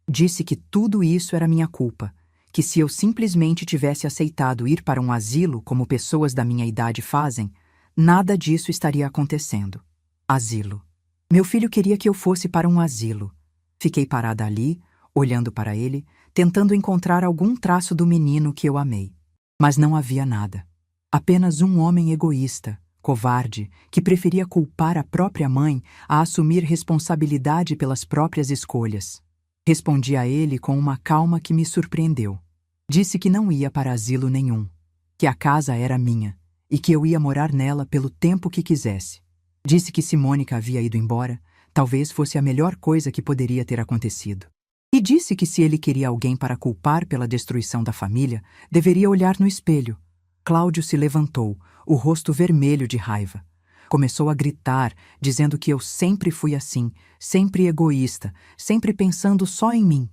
Disse que tudo isso era minha culpa, que se eu simplesmente tivesse aceitado ir para um asilo como pessoas da minha idade fazem, nada disso estaria acontecendo. Asilo. Meu filho queria que eu fosse para um asilo. Fiquei parada ali, olhando para ele, tentando encontrar algum traço do menino que eu amei. Mas não havia nada. Apenas um homem egoísta, covarde, que preferia culpar a própria mãe a assumir responsabilidade pelas próprias escolhas. Respondi a ele com uma calma que me surpreendeu. Disse que não ia para asilo nenhum, que a casa era minha e que eu ia morar nela pelo tempo que quisesse. Disse que se Mônica havia ido embora, talvez fosse a melhor coisa que poderia ter acontecido. E disse que se ele queria alguém para culpar pela destruição da família, deveria olhar no espelho. Cláudio se levantou, o rosto vermelho de raiva. Começou a gritar, dizendo que eu sempre fui assim, sempre egoísta, sempre pensando só em mim.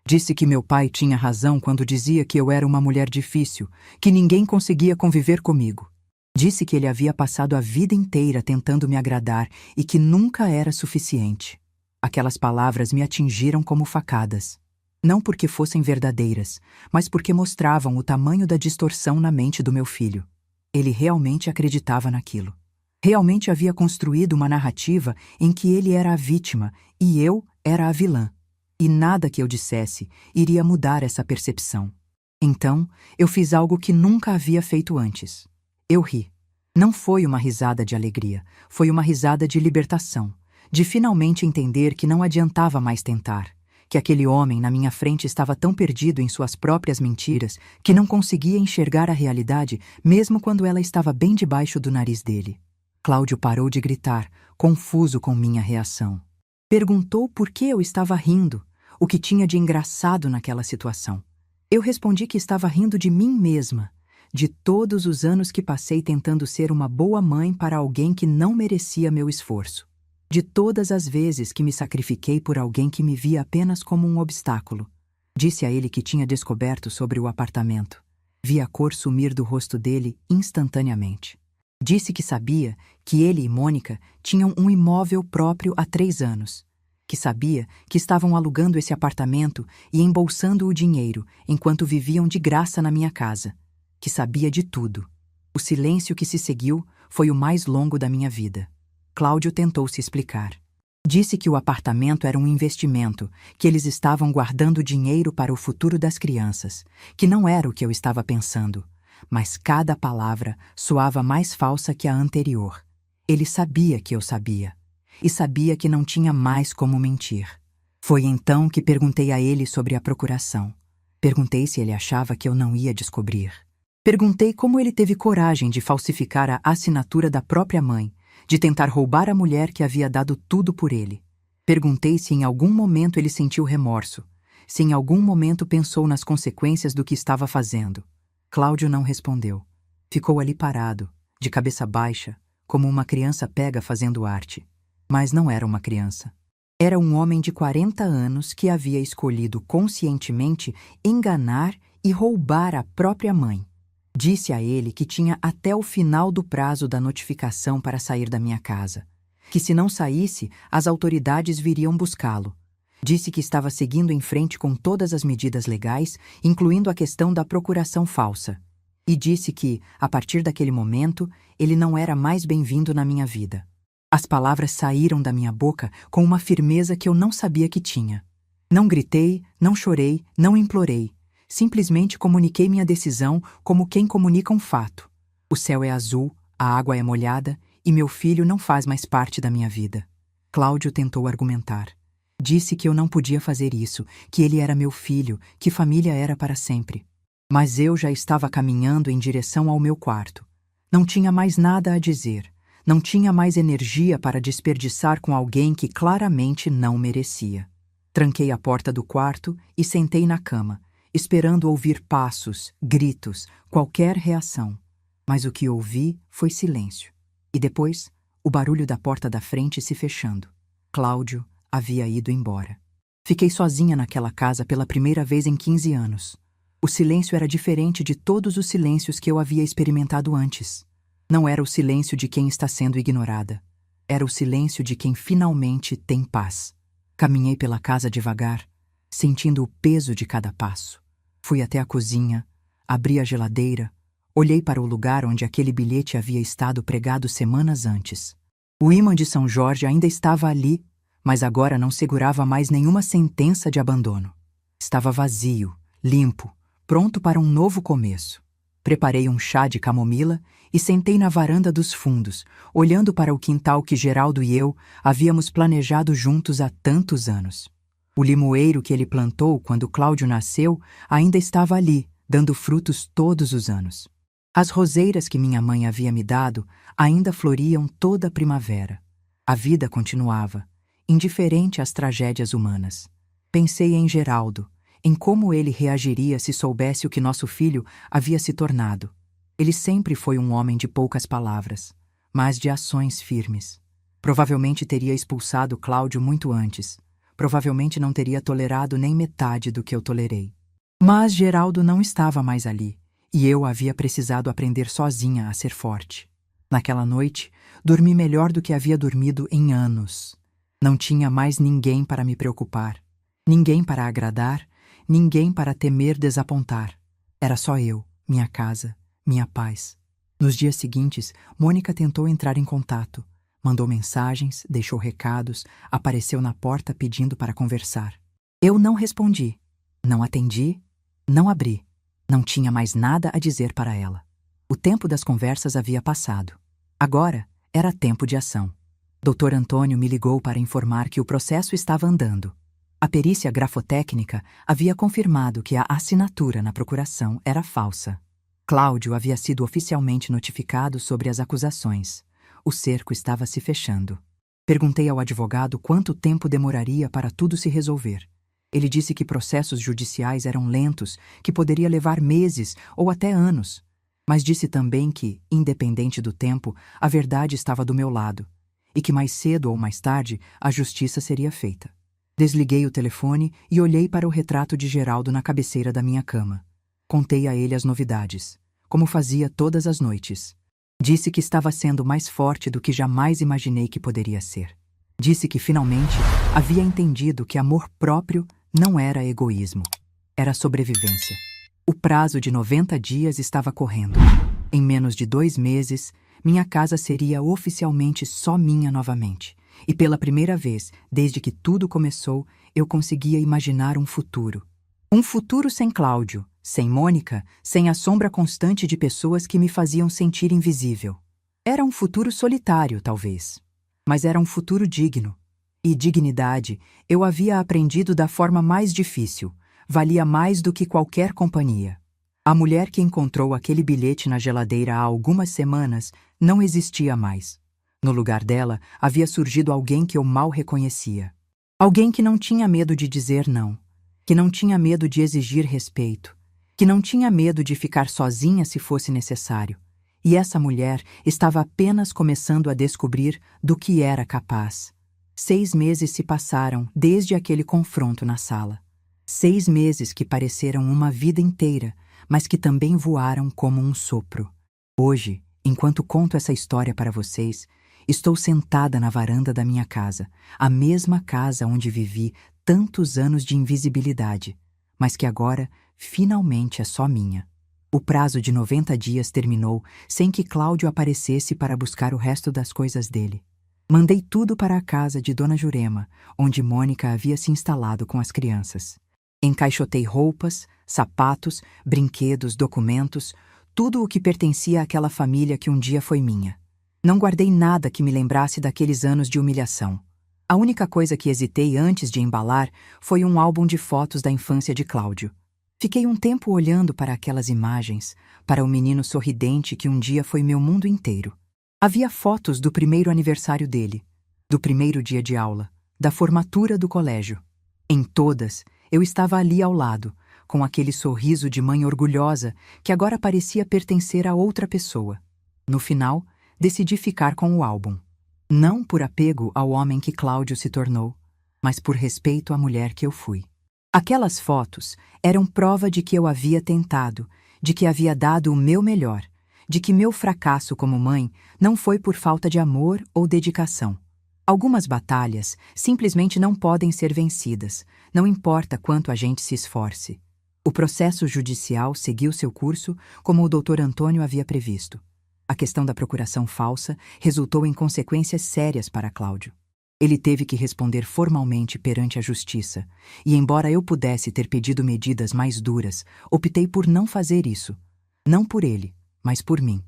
Disse que meu pai tinha razão quando dizia que eu era uma mulher difícil, que ninguém conseguia conviver comigo. Disse que ele havia passado a vida inteira tentando me agradar e que nunca era suficiente. Aquelas palavras me atingiram como facadas. Não porque fossem verdadeiras, mas porque mostravam o tamanho da distorção na mente do meu filho. Ele realmente acreditava naquilo. Realmente havia construído uma narrativa em que ele era a vítima e eu era a vilã. E nada que eu dissesse iria mudar essa percepção. Então, eu fiz algo que nunca havia feito antes. Eu ri. Não foi uma risada de alegria, foi uma risada de libertação, de finalmente entender que não adiantava mais tentar, que aquele homem na minha frente estava tão perdido em suas próprias mentiras que não conseguia enxergar a realidade mesmo quando ela estava bem debaixo do nariz dele. Cláudio parou de gritar, confuso com minha reação. Perguntou por que eu estava rindo, o que tinha de engraçado naquela situação. Eu respondi que estava rindo de mim mesma, de todos os anos que passei tentando ser uma boa mãe para alguém que não merecia meu esforço. De todas as vezes que me sacrifiquei por alguém que me via apenas como um obstáculo. Disse a ele que tinha descoberto sobre o apartamento. Vi a cor sumir do rosto dele instantaneamente. Disse que sabia que ele e Mônica tinham um imóvel próprio há 3 anos. Que sabia que estavam alugando esse apartamento e embolsando o dinheiro enquanto viviam de graça na minha casa. Que sabia de tudo. O silêncio que se seguiu foi o mais longo da minha vida. Cláudio tentou se explicar. Disse que o apartamento era um investimento, que eles estavam guardando dinheiro para o futuro das crianças, que não era o que eu estava pensando. Mas cada palavra soava mais falsa que a anterior. Ele sabia que eu sabia. E sabia que não tinha mais como mentir. Foi então que perguntei a ele sobre a procuração. Perguntei se ele achava que eu não ia descobrir. Perguntei como ele teve coragem de falsificar a assinatura da própria mãe, de tentar roubar a mulher que havia dado tudo por ele. Perguntei se em algum momento ele sentiu remorso, se em algum momento pensou nas consequências do que estava fazendo. Cláudio não respondeu. Ficou ali parado, de cabeça baixa, como uma criança pega fazendo arte. Mas não era uma criança. Era um homem de 40 anos que havia escolhido conscientemente enganar e roubar a própria mãe. Disse a ele que tinha até o final do prazo da notificação para sair da minha casa, que se não saísse, as autoridades viriam buscá-lo. Disse que estava seguindo em frente com todas as medidas legais, incluindo a questão da procuração falsa. E disse que, a partir daquele momento, ele não era mais bem-vindo na minha vida. As palavras saíram da minha boca com uma firmeza que eu não sabia que tinha. Não gritei, não chorei, não implorei. Simplesmente comuniquei minha decisão como quem comunica um fato. O céu é azul, a água é molhada e meu filho não faz mais parte da minha vida. Cláudio tentou argumentar. Disse que eu não podia fazer isso, que ele era meu filho, que família era para sempre. Mas eu já estava caminhando em direção ao meu quarto. Não tinha mais nada a dizer. Não tinha mais energia para desperdiçar com alguém que claramente não merecia. Tranquei a porta do quarto e sentei na cama, esperando ouvir passos, gritos, qualquer reação. Mas o que ouvi foi silêncio. E depois, o barulho da porta da frente se fechando. Cláudio havia ido embora. Fiquei sozinha naquela casa pela primeira vez em 15 anos. O silêncio era diferente de todos os silêncios que eu havia experimentado antes. Não era o silêncio de quem está sendo ignorada. Era o silêncio de quem finalmente tem paz. Caminhei pela casa devagar, sentindo o peso de cada passo. Fui até a cozinha, abri a geladeira, olhei para o lugar onde aquele bilhete havia estado pregado semanas antes. O ímã de São Jorge ainda estava ali, mas agora não segurava mais nenhuma sentença de abandono. Estava vazio, limpo, pronto para um novo começo. Preparei um chá de camomila e sentei na varanda dos fundos, olhando para o quintal que Geraldo e eu havíamos planejado juntos há tantos anos. O limoeiro que ele plantou quando Cláudio nasceu ainda estava ali, dando frutos todos os anos. As roseiras que minha mãe havia me dado ainda floriam toda a primavera. A vida continuava, indiferente às tragédias humanas. Pensei em Geraldo, em como ele reagiria se soubesse o que nosso filho havia se tornado. Ele sempre foi um homem de poucas palavras, mas de ações firmes. Provavelmente teria expulsado Cláudio muito antes. Provavelmente não teria tolerado nem metade do que eu tolerei. Mas Geraldo não estava mais ali, e eu havia precisado aprender sozinha a ser forte. Naquela noite, dormi melhor do que havia dormido em anos. Não tinha mais ninguém para me preocupar, ninguém para agradar, ninguém para temer desapontar. Era só eu, minha casa, minha paz. Nos dias seguintes, Mônica tentou entrar em contato. Mandou mensagens, deixou recados, apareceu na porta pedindo para conversar. Eu não respondi, não atendi, não abri. Não tinha mais nada a dizer para ela. O tempo das conversas havia passado. Agora era tempo de ação. Dr. Antônio me ligou para informar que o processo estava andando. A perícia grafotécnica havia confirmado que a assinatura na procuração era falsa. Cláudio havia sido oficialmente notificado sobre as acusações. O cerco estava se fechando. Perguntei ao advogado quanto tempo demoraria para tudo se resolver. Ele disse que processos judiciais eram lentos, que poderia levar meses ou até anos. Mas disse também que, independente do tempo, a verdade estava do meu lado, e que mais cedo ou mais tarde a justiça seria feita. Desliguei o telefone e olhei para o retrato de Geraldo na cabeceira da minha cama. Contei a ele as novidades, como fazia todas as noites. Disse que estava sendo mais forte do que jamais imaginei que poderia ser. Disse que finalmente havia entendido que amor próprio não era egoísmo, era sobrevivência. O prazo de 90 dias estava correndo. Em menos de 2 meses, minha casa seria oficialmente só minha novamente. E pela primeira vez, desde que tudo começou, eu conseguia imaginar um futuro. Um futuro sem Cláudio, sem Mônica, sem a sombra constante de pessoas que me faziam sentir invisível. Era um futuro solitário, talvez. Mas era um futuro digno. E dignidade eu havia aprendido da forma mais difícil. Valia mais do que qualquer companhia. A mulher que encontrou aquele bilhete na geladeira há algumas semanas não existia mais. No lugar dela, havia surgido alguém que eu mal reconhecia. Alguém que não tinha medo de dizer não, que não tinha medo de exigir respeito, que não tinha medo de ficar sozinha se fosse necessário. E essa mulher estava apenas começando a descobrir do que era capaz. 6 meses se passaram desde aquele confronto na sala. 6 meses que pareceram uma vida inteira, mas que também voaram como um sopro. Hoje, enquanto conto essa história para vocês, estou sentada na varanda da minha casa, a mesma casa onde vivi tantos anos de invisibilidade, mas que agora finalmente é só minha. O prazo de 90 dias terminou sem que Cláudio aparecesse para buscar o resto das coisas dele. Mandei tudo para a casa de Dona Jurema, onde Mônica havia se instalado com as crianças. Encaixotei roupas, sapatos, brinquedos, documentos, tudo o que pertencia àquela família que um dia foi minha. Não guardei nada que me lembrasse daqueles anos de humilhação. A única coisa que hesitei antes de embalar foi um álbum de fotos da infância de Cláudio. Fiquei um tempo olhando para aquelas imagens, para o menino sorridente que um dia foi meu mundo inteiro. Havia fotos do primeiro aniversário dele, do primeiro dia de aula, da formatura do colégio. Em todas, eu estava ali ao lado, com aquele sorriso de mãe orgulhosa que agora parecia pertencer a outra pessoa. No final, decidi ficar com o álbum. Não por apego ao homem que Cláudio se tornou, mas por respeito à mulher que eu fui. Aquelas fotos eram prova de que eu havia tentado, de que havia dado o meu melhor, de que meu fracasso como mãe não foi por falta de amor ou dedicação. Algumas batalhas simplesmente não podem ser vencidas, não importa quanto a gente se esforce. O processo judicial seguiu seu curso como o Dr. Antônio havia previsto. A questão da procuração falsa resultou em consequências sérias para Cláudio. Ele teve que responder formalmente perante a justiça, e embora eu pudesse ter pedido medidas mais duras, optei por não fazer isso. Não por ele, mas por mim.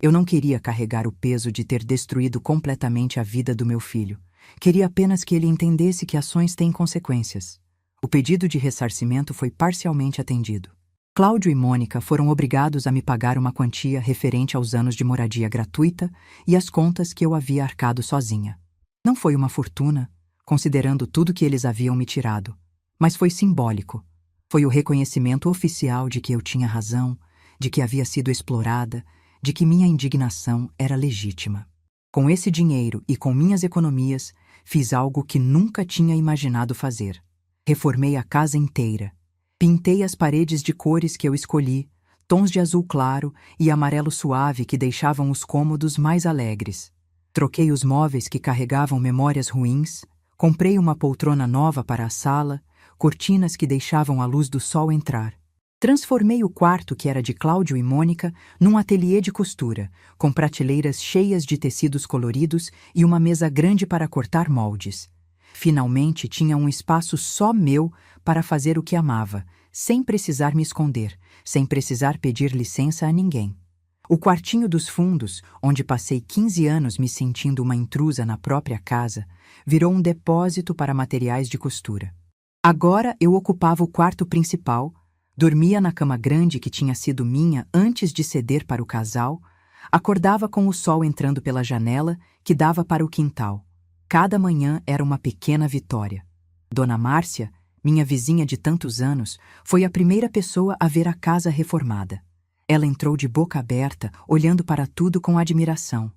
Eu não queria carregar o peso de ter destruído completamente a vida do meu filho. Queria apenas que ele entendesse que ações têm consequências. O pedido de ressarcimento foi parcialmente atendido. Cláudio e Mônica foram obrigados a me pagar uma quantia referente aos anos de moradia gratuita e as contas que eu havia arcado sozinha. Não foi uma fortuna, considerando tudo que eles haviam me tirado, mas foi simbólico. Foi o reconhecimento oficial de que eu tinha razão, de que havia sido explorada, de que minha indignação era legítima. Com esse dinheiro e com minhas economias, fiz algo que nunca tinha imaginado fazer. Reformei a casa inteira. Pintei as paredes de cores que eu escolhi, tons de azul claro e amarelo suave que deixavam os cômodos mais alegres. Troquei os móveis que carregavam memórias ruins, comprei uma poltrona nova para a sala, cortinas que deixavam a luz do sol entrar. Transformei o quarto que era de Cláudio e Mônica num ateliê de costura, com prateleiras cheias de tecidos coloridos e uma mesa grande para cortar moldes. Finalmente tinha um espaço só meu para fazer o que amava, sem precisar me esconder, sem precisar pedir licença a ninguém. O quartinho dos fundos, onde passei 15 anos me sentindo uma intrusa na própria casa, virou um depósito para materiais de costura. Agora eu ocupava o quarto principal, dormia na cama grande que tinha sido minha antes de ceder para o casal, acordava com o sol entrando pela janela que dava para o quintal. Cada manhã era uma pequena vitória. Dona Márcia, minha vizinha de tantos anos, foi a primeira pessoa a ver a casa reformada. Ela entrou de boca aberta, olhando para tudo com admiração.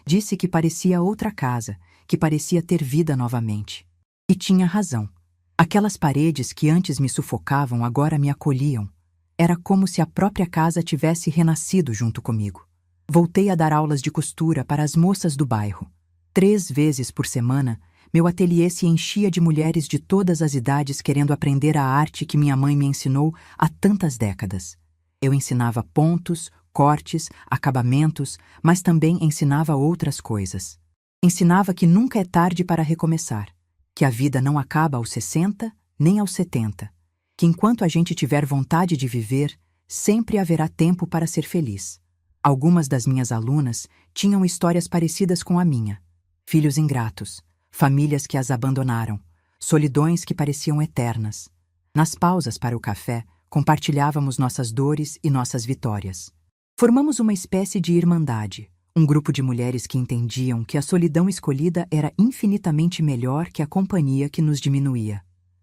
Disse que parecia outra casa, que parecia ter vida novamente. E tinha razão. Aquelas paredes que antes me sufocavam agora me acolhiam. Era como se a própria casa tivesse renascido junto comigo. Voltei a dar aulas de costura para as moças do bairro. 3 vezes por semana, meu ateliê se enchia de mulheres de todas as idades querendo aprender a arte que minha mãe me ensinou há tantas décadas. Eu ensinava pontos, cortes, acabamentos, mas também ensinava outras coisas. Ensinava que nunca é tarde para recomeçar, que a vida não acaba aos 60 nem aos 70, que enquanto a gente tiver vontade de viver, sempre haverá tempo para ser feliz. Algumas das minhas alunas tinham histórias parecidas com a minha. Filhos ingratos, famílias que as abandonaram, solidões que pareciam eternas. Nas pausas para o café, compartilhávamos nossas dores e nossas vitórias. Formamos uma espécie de irmandade, um grupo de mulheres que entendiam que a solidão escolhida era infinitamente melhor que a companhia que nos diminuía.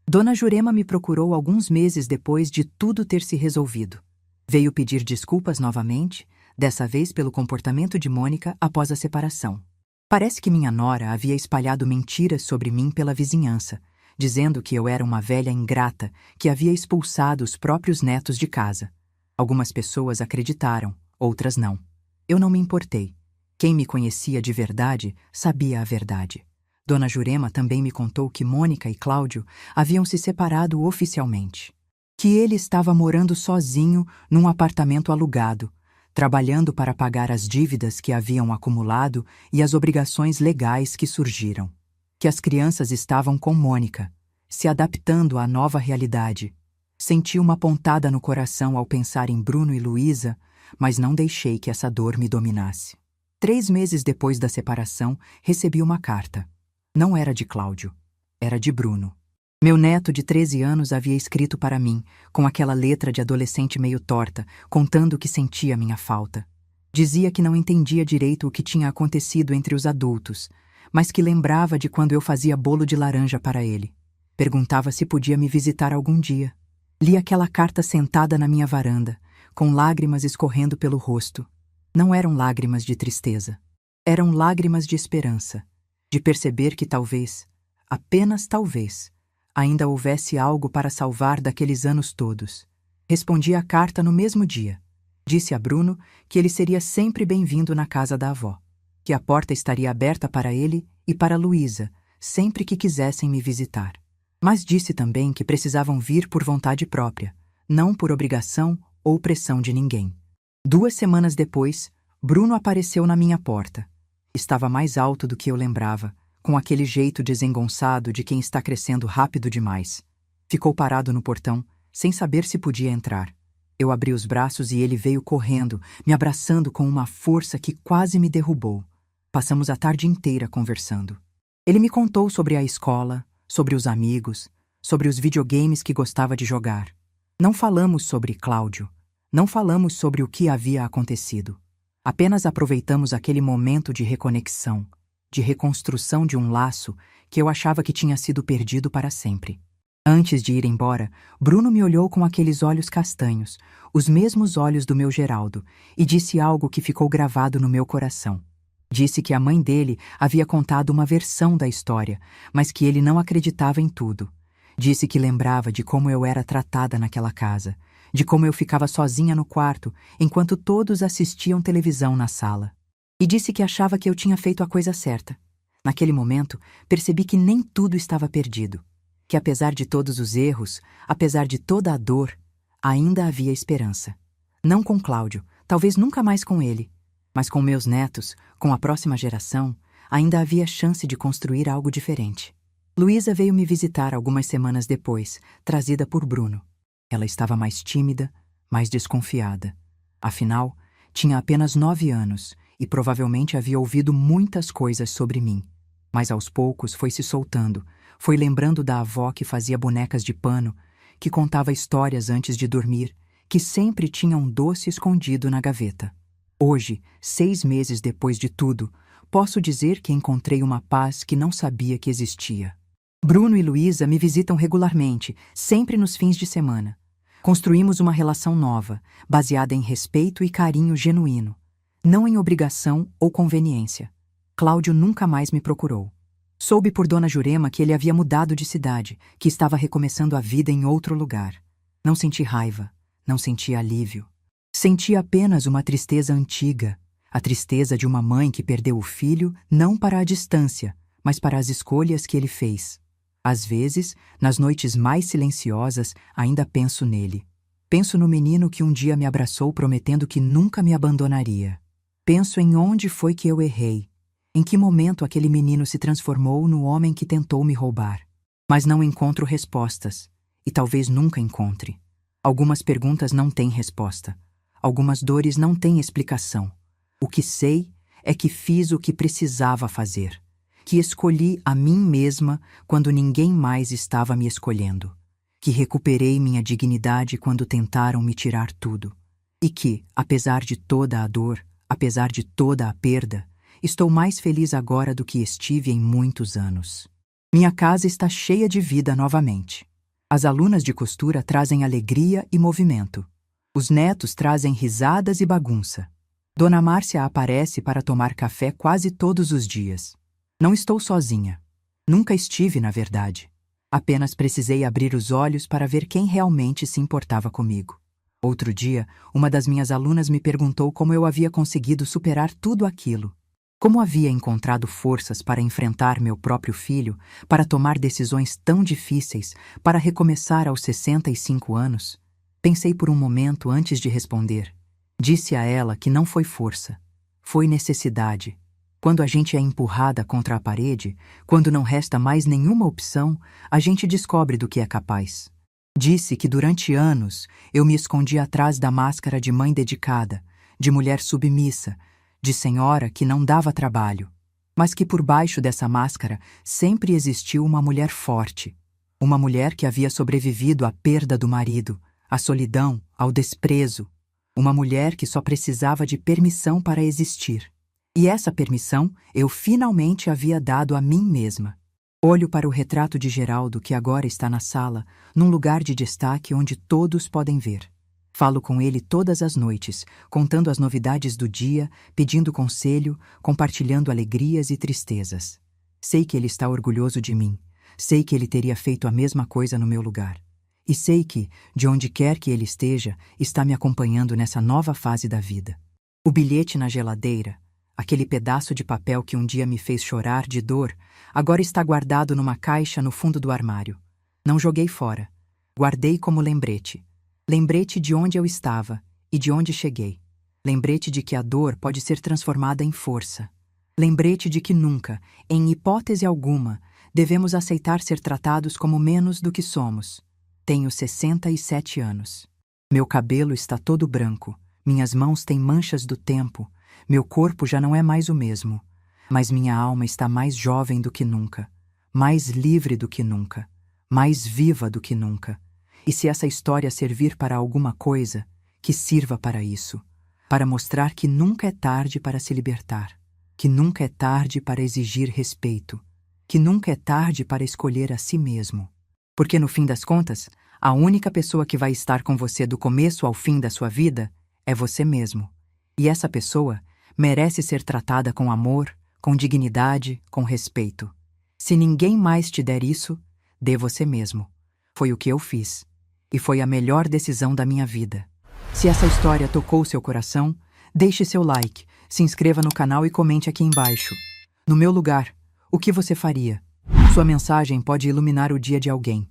Dona Jurema me procurou alguns meses depois de tudo ter se resolvido. Veio pedir desculpas novamente, dessa vez pelo comportamento de Mônica após a separação. Parece que minha nora havia espalhado mentiras sobre mim pela vizinhança, dizendo que eu era uma velha ingrata que havia expulsado os próprios netos de casa. Algumas pessoas acreditaram, outras não. Eu não me importei. Quem me conhecia de verdade sabia a verdade. Dona Jurema também me contou que Mônica e Cláudio haviam se separado oficialmente. Que ele estava morando sozinho num apartamento alugado, trabalhando para pagar as dívidas que haviam acumulado e as obrigações legais que surgiram. Que as crianças estavam com Mônica, se adaptando à nova realidade. Senti uma pontada no coração ao pensar em Bruno e Luísa, mas não deixei que essa dor me dominasse. 3 meses depois da separação, recebi uma carta. Não era de Cláudio, era de Bruno. Meu neto de 13 anos havia escrito para mim, com aquela letra de adolescente meio torta, contando que sentia minha falta. Dizia que não entendia direito o que tinha acontecido entre os adultos, mas que lembrava de quando eu fazia bolo de laranja para ele. Perguntava se podia me visitar algum dia. Li aquela carta sentada na minha varanda, com lágrimas escorrendo pelo rosto. Não eram lágrimas de tristeza. Eram lágrimas de esperança, de perceber que talvez, apenas talvez, ainda houvesse algo para salvar daqueles anos todos. Respondi a carta no mesmo dia. Disse a Bruno que ele seria sempre bem-vindo na casa da avó, que a porta estaria aberta para ele e para Luísa, sempre que quisessem me visitar. Mas disse também que precisavam vir por vontade própria, não por obrigação ou pressão de ninguém. 2 semanas depois, Bruno apareceu na minha porta. Estava mais alto do que eu lembrava, com aquele jeito desengonçado de quem está crescendo rápido demais. Ficou parado no portão, sem saber se podia entrar. Eu abri os braços e ele veio correndo, me abraçando com uma força que quase me derrubou. Passamos a tarde inteira conversando. Ele me contou sobre a escola, sobre os amigos, sobre os videogames que gostava de jogar. Não falamos sobre Cláudio. Não falamos sobre o que havia acontecido. Apenas aproveitamos aquele momento de reconexão, de reconstrução de um laço que eu achava que tinha sido perdido para sempre. Antes de ir embora, Bruno me olhou com aqueles olhos castanhos, os mesmos olhos do meu Geraldo, e disse algo que ficou gravado no meu coração. Disse que a mãe dele havia contado uma versão da história, mas que ele não acreditava em tudo. Disse que lembrava de como eu era tratada naquela casa, de como eu ficava sozinha no quarto, enquanto todos assistiam televisão na sala. E disse que achava que eu tinha feito a coisa certa. Naquele momento, percebi que nem tudo estava perdido. Que apesar de todos os erros, apesar de toda a dor, ainda havia esperança. Não com Cláudio, talvez nunca mais com ele, mas com meus netos, com a próxima geração, ainda havia chance de construir algo diferente. Luísa veio me visitar algumas semanas depois, trazida por Bruno. Ela estava mais tímida, mais desconfiada. Afinal, tinha apenas 9 anos e provavelmente havia ouvido muitas coisas sobre mim. Mas aos poucos foi se soltando, foi lembrando da avó que fazia bonecas de pano, que contava histórias antes de dormir, que sempre tinha um doce escondido na gaveta. Hoje, 6 meses depois de tudo, posso dizer que encontrei uma paz que não sabia que existia. Bruno e Luísa me visitam regularmente, sempre nos fins de semana. Construímos uma relação nova, baseada em respeito e carinho genuíno, não em obrigação ou conveniência. Cláudio nunca mais me procurou. Soube por Dona Jurema que ele havia mudado de cidade, que estava recomeçando a vida em outro lugar. Não senti raiva, não senti alívio. Senti apenas uma tristeza antiga, a tristeza de uma mãe que perdeu o filho não para a distância, mas para as escolhas que ele fez. Às vezes, nas noites mais silenciosas, ainda penso nele. Penso no menino que um dia me abraçou prometendo que nunca me abandonaria. Penso em onde foi que eu errei. Em que momento aquele menino se transformou no homem que tentou me roubar. Mas não encontro respostas, e talvez nunca encontre. Algumas perguntas não têm resposta. Algumas dores não têm explicação. O que sei é que fiz o que precisava fazer. Que escolhi a mim mesma quando ninguém mais estava me escolhendo. Que recuperei minha dignidade quando tentaram me tirar tudo. E que, apesar de toda a dor, apesar de toda a perda, estou mais feliz agora do que estive em muitos anos. Minha casa está cheia de vida novamente. As alunas de costura trazem alegria e movimento. Os netos trazem risadas e bagunça. Dona Márcia aparece para tomar café quase todos os dias. Não estou sozinha. Nunca estive, na verdade. Apenas precisei abrir os olhos para ver quem realmente se importava comigo. Outro dia, uma das minhas alunas me perguntou como eu havia conseguido superar tudo aquilo. Como havia encontrado forças para enfrentar meu próprio filho, para tomar decisões tão difíceis, para recomeçar aos 65 anos? Pensei por um momento antes de responder. Disse a ela que não foi força, foi necessidade. Quando a gente é empurrada contra a parede, quando não resta mais nenhuma opção, a gente descobre do que é capaz. Disse que durante anos eu me escondi atrás da máscara de mãe dedicada, de mulher submissa, de senhora que não dava trabalho, mas que por baixo dessa máscara sempre existiu uma mulher forte, uma mulher que havia sobrevivido à perda do marido, à solidão, ao desprezo, uma mulher que só precisava de permissão para existir. E essa permissão eu finalmente havia dado a mim mesma. Olho para o retrato de Geraldo que agora está na sala, num lugar de destaque onde todos podem ver. Falo com ele todas as noites, contando as novidades do dia, pedindo conselho, compartilhando alegrias e tristezas. Sei que ele está orgulhoso de mim. Sei que ele teria feito a mesma coisa no meu lugar. E sei que, de onde quer que ele esteja, está me acompanhando nessa nova fase da vida. O bilhete na geladeira, aquele pedaço de papel que um dia me fez chorar de dor, agora está guardado numa caixa no fundo do armário. Não joguei fora. Guardei como lembrete. Lembrete de onde eu estava e de onde cheguei. Lembrete de que a dor pode ser transformada em força. Lembrete de que nunca, em hipótese alguma, devemos aceitar ser tratados como menos do que somos. Tenho 67 anos. Meu cabelo está todo branco, minhas mãos têm manchas do tempo, meu corpo já não é mais o mesmo, mas minha alma está mais jovem do que nunca, mais livre do que nunca, mais viva do que nunca. E se essa história servir para alguma coisa, que sirva para isso, para mostrar que nunca é tarde para se libertar, que nunca é tarde para exigir respeito, que nunca é tarde para escolher a si mesmo. Porque no fim das contas, a única pessoa que vai estar com você do começo ao fim da sua vida é você mesmo. E essa pessoa merece ser tratada com amor, com dignidade, com respeito. Se ninguém mais te der isso, dê você mesmo. Foi o que eu fiz. E foi a melhor decisão da minha vida. Se essa história tocou seu coração, deixe seu like, se inscreva no canal e comente aqui embaixo. No meu lugar, o que você faria? Sua mensagem pode iluminar o dia de alguém.